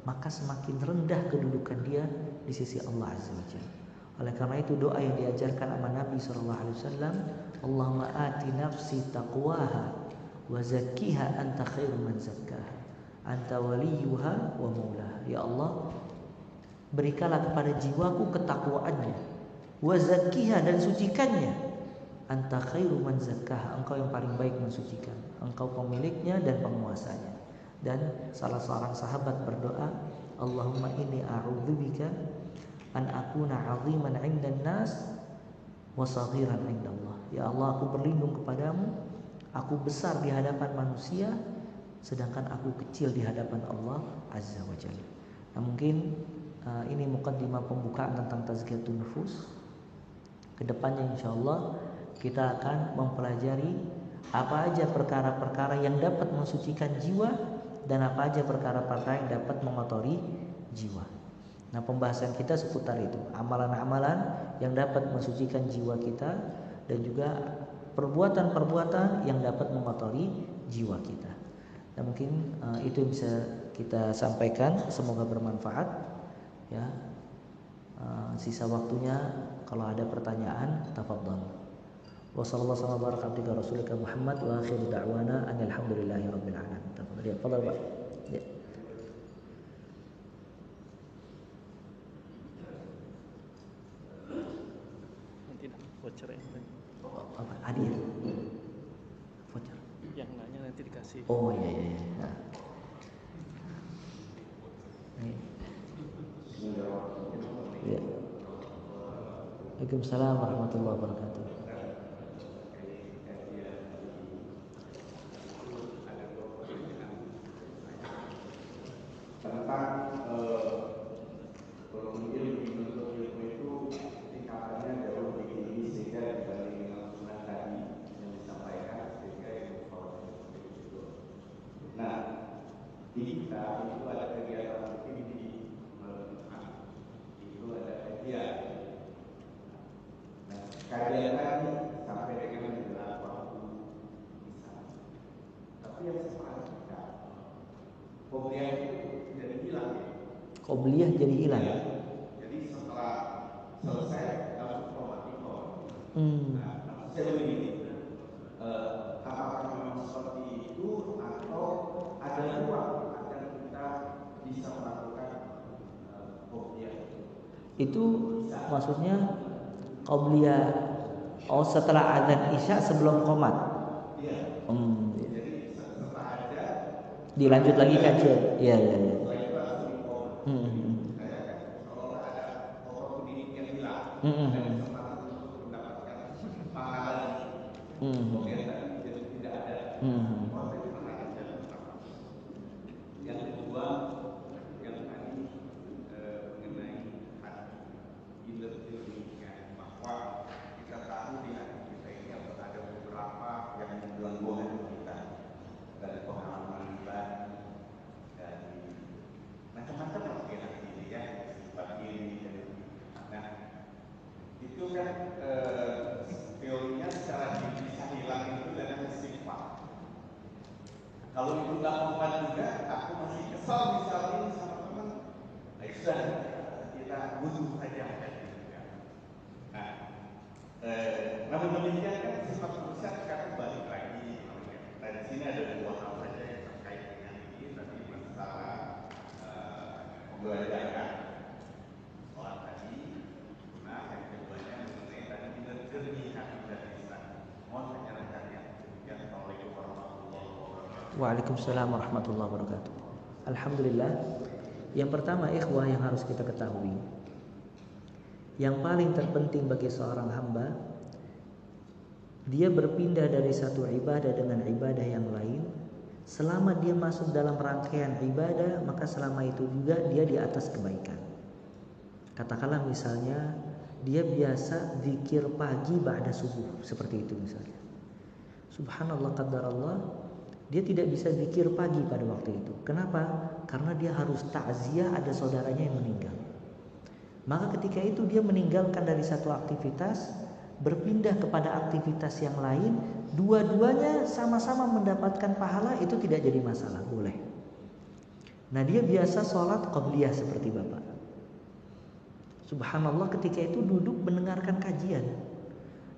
maka semakin rendah kedudukan dia di sisi Allah Azza wa Jalla. Oleh karena itu doa yang diajarkan sama Nabi SAW, Allahumma ati nafsi taqwaha wa zakkiha anta khairu man zakkaha anta waliyuha wa maulaha. Ya Allah, berikanlah kepada jiwaku ketakwaannya, wa zakkiha, dan sucikannya, anta khairu man zakkaha, engkau yang paling baik mensucikan, engkau pemiliknya dan penguasanya. Dan salah seorang sahabat berdoa, Allahumma inni a'udzubika an akuna 'aziman 'indan nas wa saghiran 'indallah. Ya Allah, aku berlindung kepadamu, aku besar di hadapan manusia sedangkan aku kecil di hadapan Allah Azza wa Jalla. Nah, mungkin ini mukaddimah pembukaan tentang tazkiyatun nufus. Kedepannya insyaallah kita akan mempelajari apa aja perkara-perkara yang dapat mensucikan jiwa dan apa aja perkara-perkara yang dapat mengotori jiwa. Nah, pembahasan kita seputar itu, amalan-amalan yang dapat mensucikan jiwa kita dan juga perbuatan-perbuatan yang dapat mengotori jiwa kita. Dan mungkin itu yang bisa kita sampaikan, semoga bermanfaat ya. Sisa waktunya kalau ada pertanyaan, tafadhal. Wassallallahu warahmatullahi wabarakatuh. Muhammad wa akhiru da'wana alhamdulillahirabbil alamin. Tafadhal Pak. Ya. Voucher yang tadi. Apa? Hadiah. Voucher. Yang nanya nanti dikasih. Oh iya. Nah. Ya. Waalaikumsalam warahmatullahi wabarakatuh. Tentang ilmu itu tingkatannya jauh lebih tinggi sehingga dibanding dengan sunnah tadi yang disampaikan sehingga ilmu seperti itu. Nah, di kita itu ada kegiatan mungkin di itu ada kajian. Nah, kajian tadi sampai dengan beberapa waktu bisa. Tapi yang sekarang kita kemudian jadi hilang. Qobliyah jadi hilang. Ya. Jadi setelah selesai langsung kromatikon. Nah, saya begini, apakah memang seperti itu atau ada ruang agar kita bisa melakukan qobliyah itu? Maksudnya qobliyah setelah azan Isya sebelum qomat. Iya. Jadi setelah ada dilanjut lagi kajian. Iya. Kalau ada opportunity yang hilang, ada kesempatan untuk mendapatkan pahala kemudian tadi jadi tidak ada. Proses mana aja. Yang kedua, yang tadi nggak mempan juga, aku masih kesal misalnya sama teman, baik sudah kita butuh saja ya. Nah, namun demikian kan sifat manusia sekarang balik lagi. Nah di sini ada dua hal saja yang terkait dengan ini, tadi masalah pembelajaran sholat tadi. Nah yang keduanya mengenai tadi kejernihan dari Islam. Mohon penjelasannya. Assalamualaikum warahmatullahi wabarakatuh. Waalaikumsalam warahmatullahi wabarakatuh. Alhamdulillah. Yang pertama ikhwah yang harus kita ketahui, yang paling terpenting bagi seorang hamba, dia berpindah dari satu ibadah dengan ibadah yang lain. Selama dia masuk dalam rangkaian ibadah, maka selama itu juga dia di atas kebaikan. Katakanlah misalnya dia biasa zikir pagi ba'da subuh, seperti itu misalnya. Subhanallah qadarallah, dia tidak bisa zikir pagi pada waktu itu. Kenapa? Karena dia harus takziah ada saudaranya yang meninggal. Maka ketika itu dia meninggalkan dari satu aktivitas, berpindah kepada aktivitas yang lain, dua-duanya sama-sama mendapatkan pahala, itu tidak jadi masalah, boleh. Nah dia biasa sholat qabliyah seperti Bapak. Subhanallah ketika itu duduk mendengarkan kajian.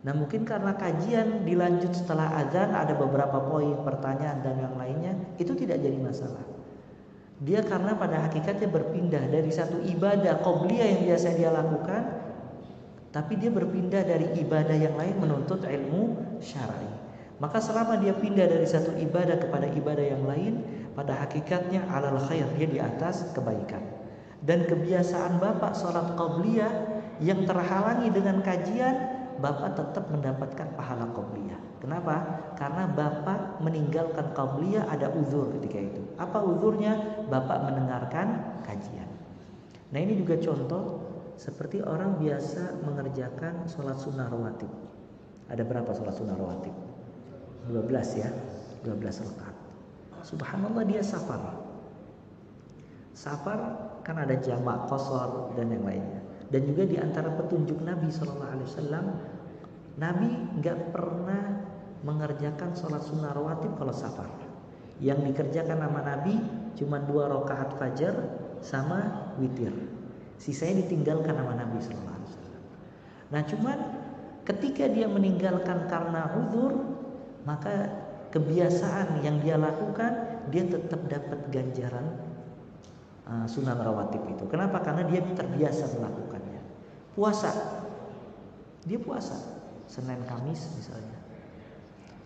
Nah mungkin karena kajian dilanjut setelah azan, ada beberapa poin, pertanyaan dan yang lainnya, itu tidak jadi masalah. Dia karena pada hakikatnya berpindah dari satu ibadah qabliyah yang biasa dia lakukan, tapi dia berpindah dari ibadah yang lain menuntut ilmu syar'i. Maka selama dia pindah dari satu ibadah kepada ibadah yang lain, pada hakikatnya alal khair, dia di atas kebaikan. Dan kebiasaan Bapak sholat qabliyah yang terhalangi dengan kajian, Bapak tetap mendapatkan pahala qabliyah. Kenapa? Karena Bapak meninggalkan qabliyah ada uzur ketika itu. Apa uzurnya? Bapak mendengarkan kajian. Nah ini juga contoh seperti orang biasa mengerjakan sholat sunnah rawatib. Ada berapa sholat sunnah rawatib? 12 ya, 12 rakaat. Subhanallah dia safar. Safar kan ada jamak, qasar dan yang lainnya. Dan juga di antara petunjuk Nabi SAW, Nabi nggak pernah mengerjakan sholat sunnah rawatib kalau safar. Yang dikerjakan sama Nabi cuma 2 rakaat fajar sama witir. Sisanya ditinggalkan sama Nabi SAW. Nah cuman ketika dia meninggalkan karena uzur, maka kebiasaan yang dia lakukan, dia tetap dapat ganjaran sunnah rawatib itu. Kenapa? Karena dia terbiasa melakukannya. Puasa, dia puasa Senin Kamis misalnya.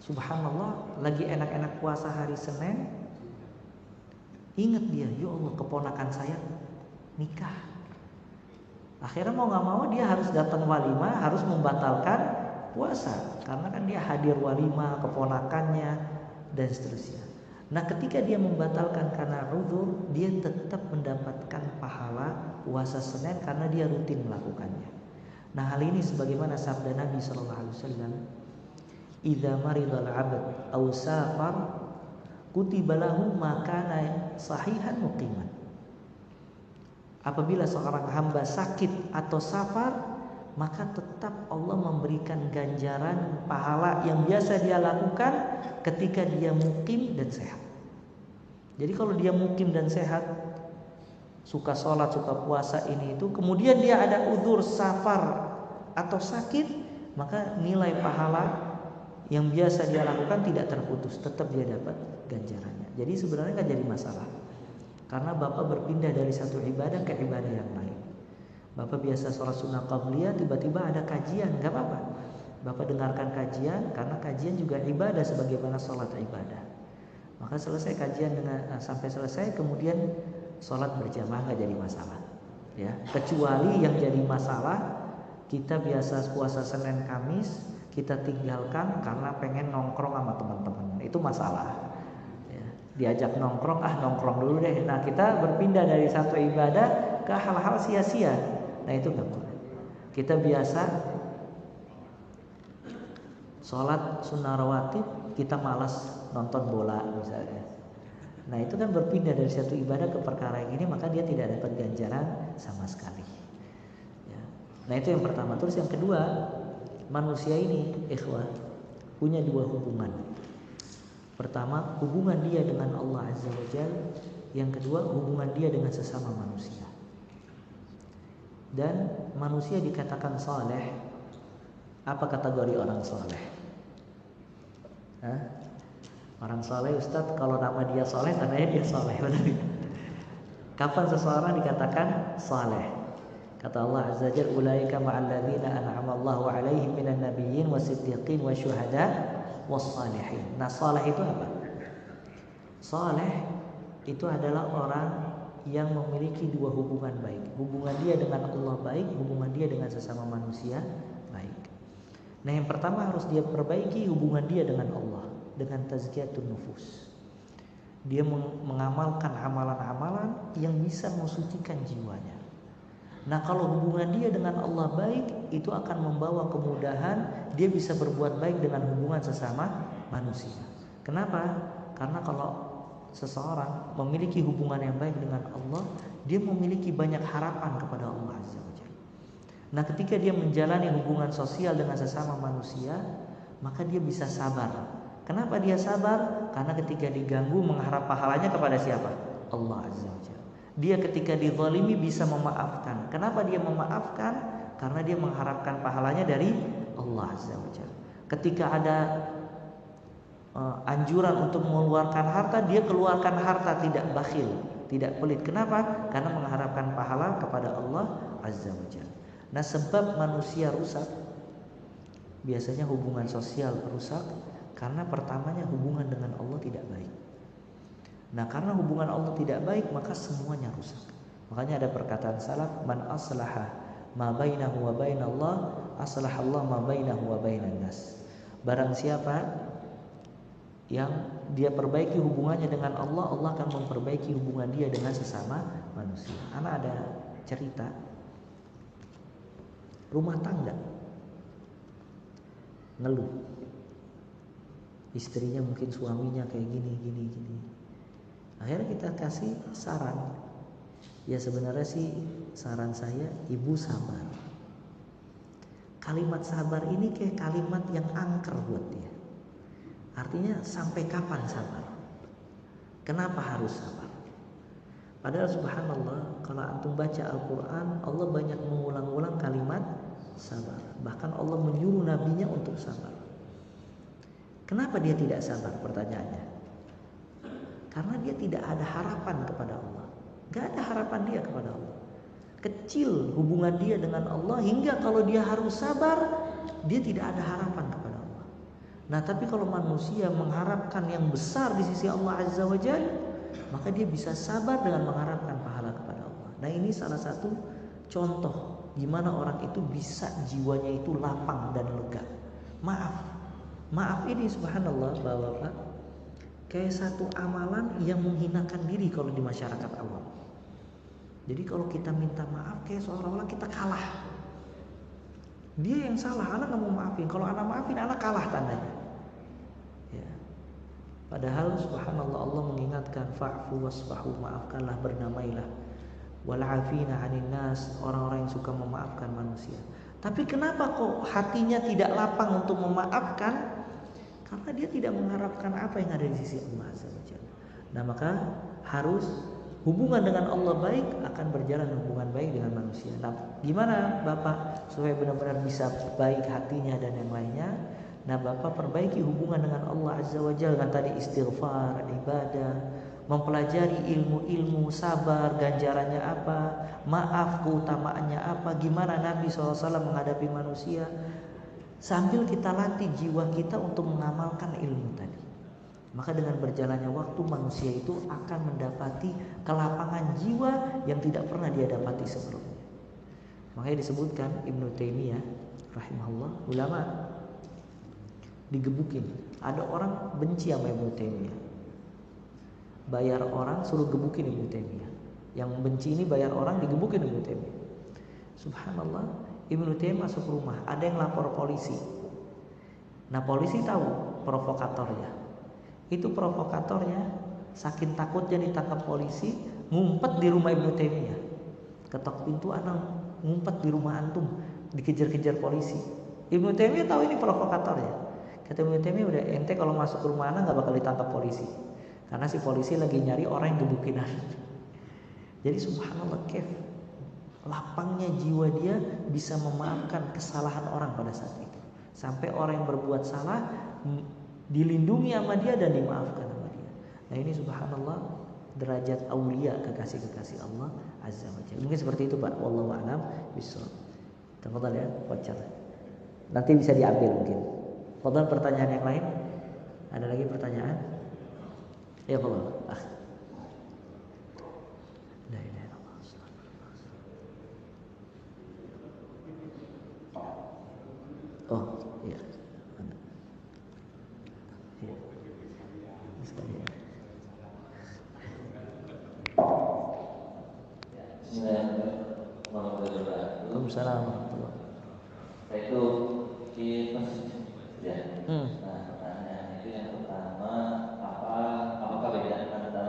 Subhanallah, lagi enak-enak puasa hari Senin, ingat dia, ya Allah keponakan saya nikah. Akhirnya mau gak mau dia harus datang walimah, harus membatalkan puasa, karena kan dia hadir walimah keponakannya dan seterusnya. Nah ketika dia membatalkan karena uzur, dia tetap mendapatkan pahala puasa Senin karena dia rutin melakukannya. Nah hal ini sebagaimana sabda Nabi SAW, idza maridal 'abd aw safar kutiba lahu ma kana sahihan muqiman. Apabila seorang hamba sakit atau safar, maka tetap Allah memberikan ganjaran pahala yang biasa dia lakukan ketika dia mukim dan sehat. Jadi kalau dia mukim dan sehat, suka sholat, suka puasa ini itu, kemudian dia ada uzur safar atau sakit, maka nilai pahala yang biasa dia lakukan tidak terputus, tetap dia dapat ganjarannya. Jadi sebenarnya nggak jadi masalah, karena Bapak berpindah dari satu ibadah ke ibadah yang lain. Bapak biasa sholat sunnah qabliyah, tiba-tiba ada kajian, nggak apa-apa. Bapak dengarkan kajian, karena kajian juga ibadah sebagaimana sholat ibadah. Maka selesai kajian sampai selesai, kemudian sholat berjamaah nggak jadi masalah. Ya, kecuali yang jadi masalah, kita biasa puasa Senin Kamis, kita tinggalkan karena pengen nongkrong sama teman-teman. Itu masalah. Ya, diajak nongkrong, nongkrong dulu deh. Nah kita berpindah dari satu ibadah ke hal-hal sia-sia. Nah itu nggak boleh. Kita biasa sholat sunnah rawatib, kita malas nonton bola misalnya. Nah itu kan berpindah dari satu ibadah ke perkara yang ini, maka dia tidak dapat ganjaran sama sekali. Ya. Nah itu yang pertama. Terus yang kedua, manusia ini ikhwah punya dua hubungan. Pertama, hubungan dia dengan Allah Azza wa Jalla. Yang kedua, hubungan dia dengan sesama manusia. Dan manusia dikatakan saleh. Apa kategori orang saleh? Orang saleh, Ustadz, kalau nama dia saleh, tandanya dia saleh. Kapan seseorang dikatakan saleh? Kata Allah Azza wa Jalla, ulaika ma'al ladzina an'ama Allahu 'alaihim minan nabiyyin wasiddiqin wasyuhada wassalihin. Nah, saleh itu apa? Saleh itu adalah orang yang memiliki dua hubungan baik. Hubungan dia dengan Allah baik, hubungan dia dengan sesama manusia baik. Nah, yang pertama harus dia perbaiki hubungan dia dengan Allah dengan tazkiyatun nufus. Dia mengamalkan amalan-amalan yang bisa mensucikan jiwanya. Nah, kalau hubungan dia dengan Allah baik, itu akan membawa kemudahan, dia bisa berbuat baik dengan hubungan sesama manusia. Kenapa? Karena kalau seseorang memiliki hubungan yang baik dengan Allah, dia memiliki banyak harapan kepada Allah Azza wa Jalla. Nah, ketika dia menjalani hubungan sosial dengan sesama manusia, maka dia bisa sabar. Kenapa dia sabar? Karena ketika diganggu mengharap pahalanya kepada siapa? Allah Azza wa Jalla. Dia ketika dizalimi bisa memaafkan. Kenapa dia memaafkan? Karena dia mengharapkan pahalanya dari Allah Azza wa Jalla. Ketika ada anjuran untuk mengeluarkan harta, dia keluarkan harta, tidak bakhil, tidak pelit. Kenapa? Karena mengharapkan pahala kepada Allah Azza wa Jalla. Nah, sebab manusia rusak, biasanya hubungan sosial rusak karena pertamanya hubungan dengan Allah tidak baik. Nah, karena hubungan Allah tidak baik, maka semuanya rusak. Makanya ada perkataan salaf, man aslaha ma bainahu wa bainallah, aslahallah ma bainahu wa bainan nas. Barang siapa yang dia perbaiki hubungannya dengan Allah, Allah akan memperbaiki hubungan dia dengan sesama manusia. Anak ada cerita rumah tangga ngeluh, istrinya mungkin suaminya kayak gini. Akhirnya kita kasih saran. Ya, sebenarnya sih saran saya, ibu sabar. Kalimat sabar ini kayak kalimat yang angker buat dia. Artinya sampai kapan sabar? Kenapa harus sabar? Padahal subhanallah, kalau antum baca Al-Quran, Allah banyak mengulang-ulang kalimat sabar. Bahkan Allah menyuruh nabinya untuk sabar. Kenapa dia tidak sabar? Pertanyaannya. Karena dia tidak ada harapan kepada Allah. Gak ada harapan dia kepada Allah. Kecil hubungan dia dengan Allah, hingga kalau dia harus sabar, dia tidak ada harapan kepada Allah. Nah, tapi kalau manusia mengharapkan yang besar di sisi Allah Azza wa Jalla, maka dia bisa sabar dengan mengharapkan pahala kepada Allah. Nah, ini salah satu contoh gimana orang itu bisa jiwanya itu lapang dan lega. Maaf ini subhanallah Bapak, kayak satu amalan yang menghinakan diri kalau di masyarakat awam. Jadi kalau kita minta maaf kayak seolah-olah kita kalah. Dia yang salah, anak nggak mau maafin. Kalau anak maafin, anak kalah tandanya. Ya. Padahal subhanallah Allah mengingatkan, fa'fu wasfahu, maafkanlah, berdamailah. Wal 'afina 'anil nas, orang-orang yang suka memaafkan manusia. Tapi kenapa kok hatinya tidak lapang untuk memaafkan? Karena dia tidak mengharapkan apa yang ada di sisi Allah Azza wa Jalla. Nah, maka harus hubungan dengan Allah baik, akan berjalan hubungan baik dengan manusia. Nah, gimana Bapak supaya benar-benar bisa baik hatinya dan yang lainnya? Nah, Bapak perbaiki hubungan dengan Allah Azza wa Jalla dengan tadi istighfar, ibadah, mempelajari ilmu-ilmu, sabar, ganjarannya apa, maaf, keutamaannya apa, gimana Nabi SAW menghadapi manusia. Sambil kita latih jiwa kita untuk mengamalkan ilmu tadi. Maka dengan berjalannya waktu, manusia itu akan mendapati kelapangan jiwa yang tidak pernah dia dapati sebelumnya. Makanya disebutkan Ibnu Taimiyah rahimahullah, ulama digebukin. Ada orang benci sama Ibnu Taimiyah, bayar orang suruh gebukin Ibnu Taimiyah. Yang benci ini bayar orang, digebukin Ibnu Taimiyah. Subhanallah, Ibnu Taimiyah masuk rumah, ada yang lapor polisi. Nah, polisi tahu provokatornya. Itu provokatornya saking takutnya ditangkap polisi, ngumpet di rumah Ibnu Taimiyah. Ketok pintu, anak ngumpet di rumah antum, dikejar-kejar polisi. Ibnu Taimiyah tahu ini provokatornya. Kata Ibnu Taimiyah, udah ente kalau masuk ke rumah anak nggak bakal ditangkap polisi, karena si polisi lagi nyari orang yang gebukin anak. Jadi subhanallah, kef lapangnya jiwa dia bisa memaafkan kesalahan orang pada saat itu, sampai orang yang berbuat salah dilindungi sama dia dan dimaafkan sama dia. Nah ini subhanallah derajat aulia, kekasih-kekasih Allah azza wa jalla. Mungkin seperti itu Pak, wallahu a'lam bishawab. Tafadhal ya, wajar. Nanti bisa diambil mungkin. Tafadhal, pertanyaan yang lain? Ada lagi pertanyaan? Ya Allah. La ilaha illallah. Oh, iya. Iya. Waalaikumsalam warahmatullahi wabarakatuh. Itu di masjid ya. Nah, pertanyaan itu yang pertama, apakah beda antara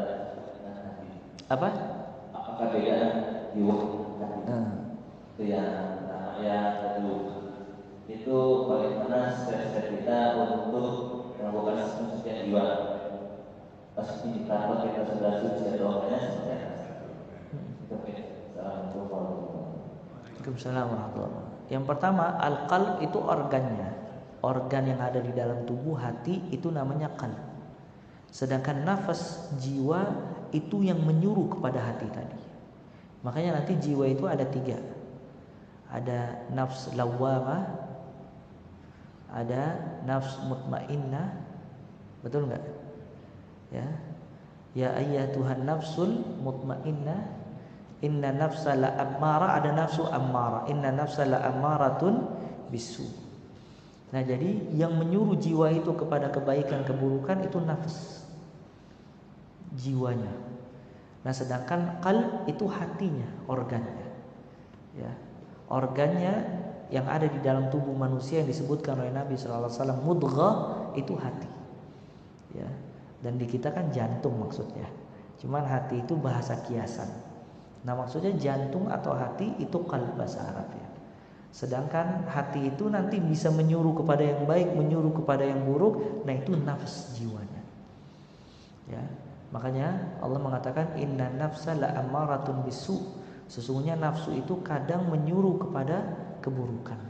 hati? Apa? Apakah beda jiwa hati? Itu yang pertama. Yang kedua, itu bagaimana step-step kita untuk melakukan pensucian jiwa? Pasti indikator kita sudah suci doanya seperti apa? Oke. Assalamualaikum warahmatullahi wabarakatuh. Waalaikumsalam warahmatullahi wabarakatuh. Yang pertama, al-qalb itu organnya. Organ yang ada di dalam tubuh, hati, itu namanya qalb. Sedangkan nafas, jiwa, itu yang menyuruh kepada hati tadi. Makanya nanti jiwa itu ada 3. Ada nafs lawwamah, ada nafs mutmainnah. Betul enggak? Ya ayyatuhan nafsul mutmainnah, inna nafsa la ammara, ada nafsu ammara, inna nafsa la ammaratun bisu. Nah jadi yang menyuruh jiwa itu kepada kebaikan keburukan itu nafs, jiwanya. Nah sedangkan qalb itu hatinya, organnya. Ya, organnya yang ada di dalam tubuh manusia yang disebutkan oleh Nabi sallallahu alaihi wasallam mudghah, itu hati. Ya. Dan di kita kan jantung maksudnya. Cuman hati itu bahasa kiasan. Nah maksudnya jantung atau hati itu qalb bahasa Arab ya. Sedangkan hati itu nanti bisa menyuruh kepada yang baik, menyuruh kepada yang buruk. Nah itu nafs jiwanya. Ya, makanya Allah mengatakan inna nafsa la ammaratun bisu. Sesungguhnya nafsu itu kadang menyuruh kepada keburukan.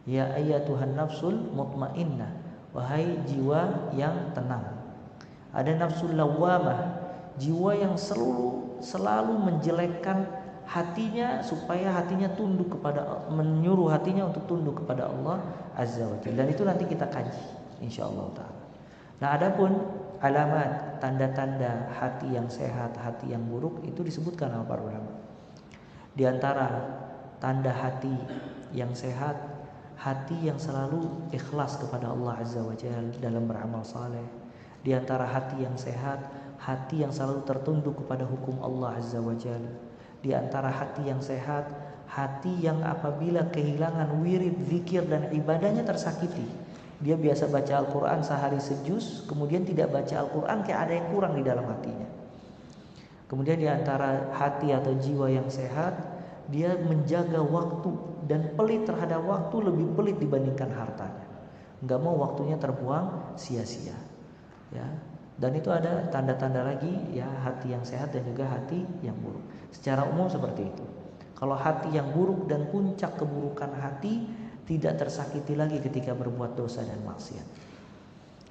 Ya ayyatuhan nafsul mutmainnah, wahai jiwa yang tenang. Ada nafsul lawwamah, jiwa yang selalu menjelekkan hatinya supaya hatinya tunduk kepada, menyuruh hatinya untuk tunduk kepada Allah azza wa jalla. Dan itu nanti kita kaji insyaallah taala. Nah, adapun alamat, tanda-tanda hati yang sehat, hati yang buruk itu disebutkan oleh para ulama. Di antara tanda hati yang sehat, hati yang selalu ikhlas kepada Allah azza wa jalla dalam beramal saleh. Di antara hati yang sehat, hati yang selalu tertunduk kepada hukum Allah azza wa jalla. Di antara hati yang sehat, hati yang apabila kehilangan wirid, zikir dan ibadahnya tersakiti. Dia biasa baca Al-Quran sehari sejuz, kemudian tidak baca Al-Quran, kayak ada yang kurang di dalam hatinya. Kemudian di antara hati atau jiwa yang sehat, dia menjaga waktu dan pelit terhadap waktu, lebih pelit dibandingkan hartanya. Nggak mau waktunya terbuang sia-sia. Ya. Dan itu ada tanda-tanda lagi ya, hati yang sehat dan juga hati yang buruk. Secara umum seperti itu. Kalau hati yang buruk dan puncak keburukan hati tidak tersakiti lagi ketika berbuat dosa dan maksiat.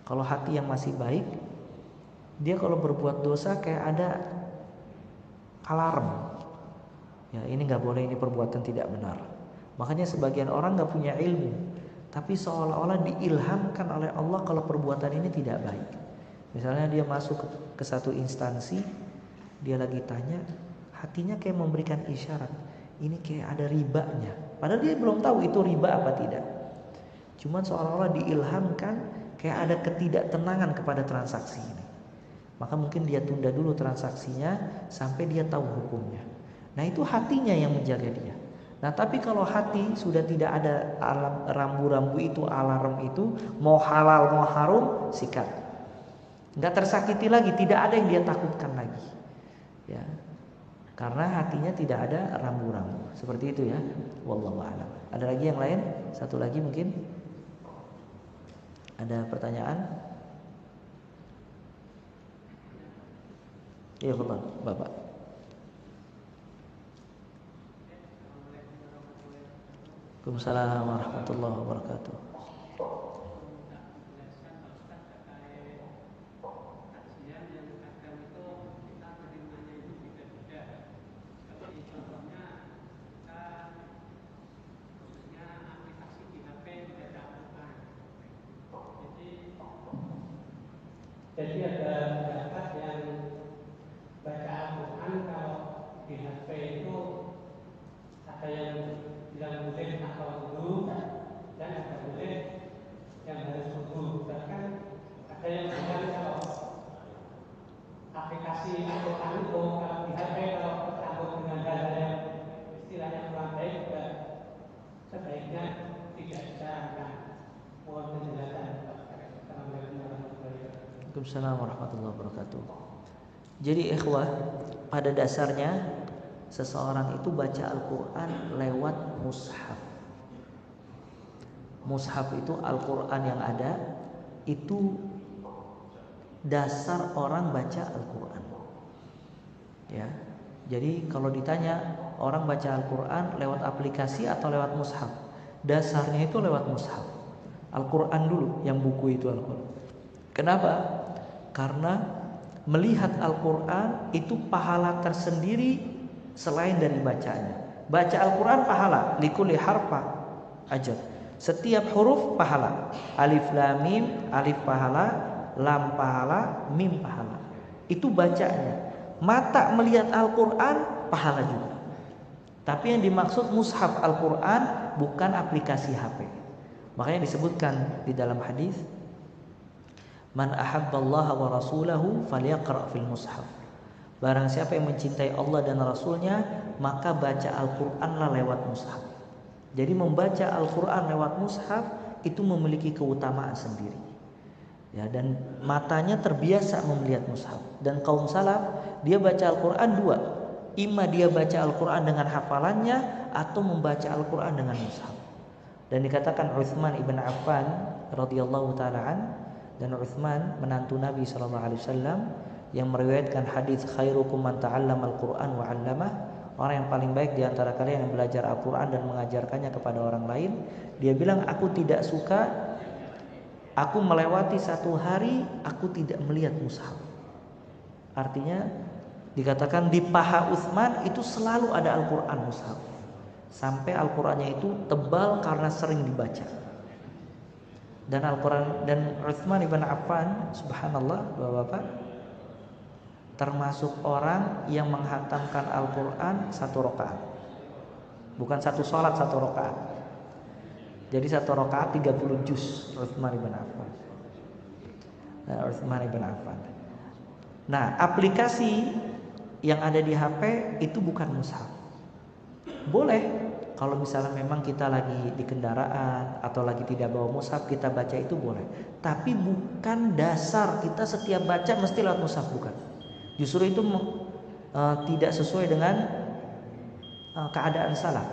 Kalau hati yang masih baik, dia kalau berbuat dosa kayak ada alarm. Ya, ini nggak boleh, ini perbuatan tidak benar. Makanya sebagian orang nggak punya ilmu, tapi seolah-olah diilhamkan oleh Allah kalau perbuatan ini tidak baik. Misalnya dia masuk ke satu instansi, dia lagi tanya, hatinya kayak memberikan isyarat, ini kayak ada ribanya. Padahal dia belum tahu itu riba apa tidak. Cuman seolah-olah diilhamkan kayak ada ketidaktenangan kepada transaksi ini. Maka mungkin dia tunda dulu transaksinya sampai dia tahu hukumnya. Nah itu hatinya yang menjaga dia. Nah tapi kalau hati sudah tidak ada rambu-rambu itu, alarm itu, mau halal mau harum, sikat. Nggak tersakiti lagi, tidak ada yang dia takutkan lagi. Ya. Karena hatinya tidak ada rambu-rambu. Seperti itu ya. Wallahu a'lam. Ada lagi yang lain? Satu lagi mungkin. Ada pertanyaan? Iya, Bapak. Waalaikumsalam warahmatullahi wabarakatuh. Jadi ada pendapat yang baca Al-Quran kalau di HP itu ada yang bilang boleh atau wudu dan ada boleh yang harus wudu. Bahkan ada yang bilang kalau aplikasi Al-Quran itu kalau di HP kalau tersambung dengan hal yang istilahnya kurang baik juga sebaiknya tidak disarankan. Mohon penjelasan. Assalamualaikum warahmatullahi wabarakatuh. Waalaikumsalam warahmatullahi wabarakatuh. Jadi ikhwah, pada dasarnya seseorang itu baca Al-Quran lewat mushaf. Mushaf itu Al-Quran yang ada, itu dasar orang baca Al-Quran. Ya, jadi kalau ditanya orang baca Al-Quran lewat aplikasi atau lewat mushaf, dasarnya itu lewat mushaf. Al-Quran dulu, yang buku itu Al-Quran. Kenapa? Karena melihat Al-Quran itu pahala tersendiri selain dari bacanya. Baca Al-Quran pahala, likulli harfa ajr. Setiap huruf pahala. Alif lam mim, alif pahala, lam pahala, mim pahala. Itu bacanya. Mata melihat Al-Quran pahala juga. Tapi yang dimaksud mushaf Al-Quran bukan aplikasi HP. Makanya disebutkan di dalam hadis, man ahabballaha wa rasulahu falyaqra fil mushaf. Barang siapa yang mencintai Allah dan Rasulnya, maka baca Al-Quranlah lewat mushaf. Jadi membaca Al-Quran lewat mushaf itu memiliki keutamaan sendiri. Ya, dan matanya terbiasa melihat mushaf. Dan kaum salaf dia baca Al-Quran dua, ima dia baca Al-Quran dengan hafalannya atau membaca Al-Quran dengan mushaf. Dan dikatakan Utsman ibn Affan radhiyallahu taala an, dan Utsman menantu Nabi sallallahu alaihi wasallam yang meriwayatkan hadis khairukum man ta'allama al-Qur'an wa 'allamah, orang yang paling baik di antara kalian yang belajar Al-Qur'an dan mengajarkannya kepada orang lain. Dia bilang, aku tidak suka aku melewati satu hari aku tidak melihat mushaf. Artinya dikatakan di paha Utsman itu selalu ada Al-Qur'an mushaf. Sampai Al-Qur'annya itu tebal karena sering dibaca. Dan Al-Quran, dan Utsman ibn Affan, subhanallah Bapak-bapak, termasuk orang yang menghatamkan Al-Quran satu rakaat. Bukan satu sholat, satu rakaat. Jadi satu rakaat 30 juz Utsman ibn Affan. Utsman ibn Affan. Nah, aplikasi yang ada di HP itu bukan mushaf. Boleh kalau misalnya memang kita lagi di kendaraan atau lagi tidak bawa mushaf, kita baca itu boleh. Tapi bukan dasar kita setiap baca mesti lewat mushaf, bukan. Justru itu tidak sesuai dengan keadaan salaf.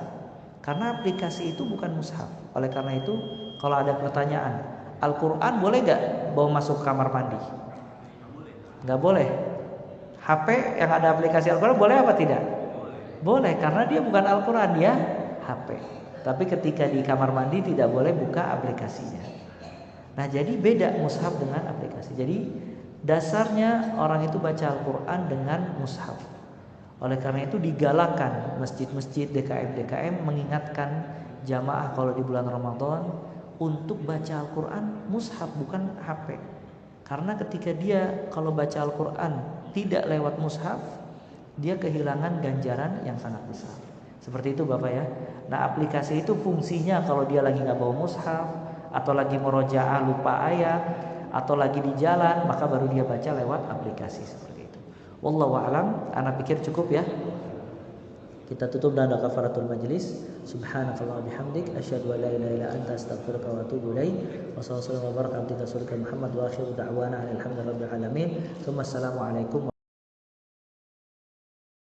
Karena aplikasi itu bukan mushaf. Oleh karena itu, kalau ada pertanyaan, Al-Quran boleh gak bawa masuk kamar mandi? Gak boleh. HP yang ada aplikasi Al-Quran boleh apa tidak? Boleh, karena dia bukan Al-Quran, dia HP. Tapi ketika di kamar mandi tidak boleh buka aplikasinya. Nah, jadi beda mushaf dengan aplikasi. Jadi dasarnya orang itu baca Al-Quran dengan mushaf. Oleh karena itu digalakan masjid-masjid, DKM mengingatkan jamaah kalau di bulan Ramadan untuk baca Al-Quran mushaf, bukan HP. Karena ketika dia kalau baca Al-Quran tidak lewat mushaf, dia kehilangan ganjaran yang sangat besar. Seperti itu Bapak ya. Nah, aplikasi itu fungsinya kalau dia lagi nggak bawa mushaf, atau lagi murojaah lupa ayat, atau lagi di jalan, maka baru dia baca lewat aplikasi seperti itu. Wallahu a'lam. Ana pikir cukup ya. Kita tutup dengan kafaratul majlis. Subhanakallah bihamdik, asyhadu an la ilaha illa anta, astaghfiruka wa atubu ilaik. Wa sallallahu wa baraka ala Muhammad wa akhiru da'wana alhamdulillahi rabbil alamin. Assalamualaikum.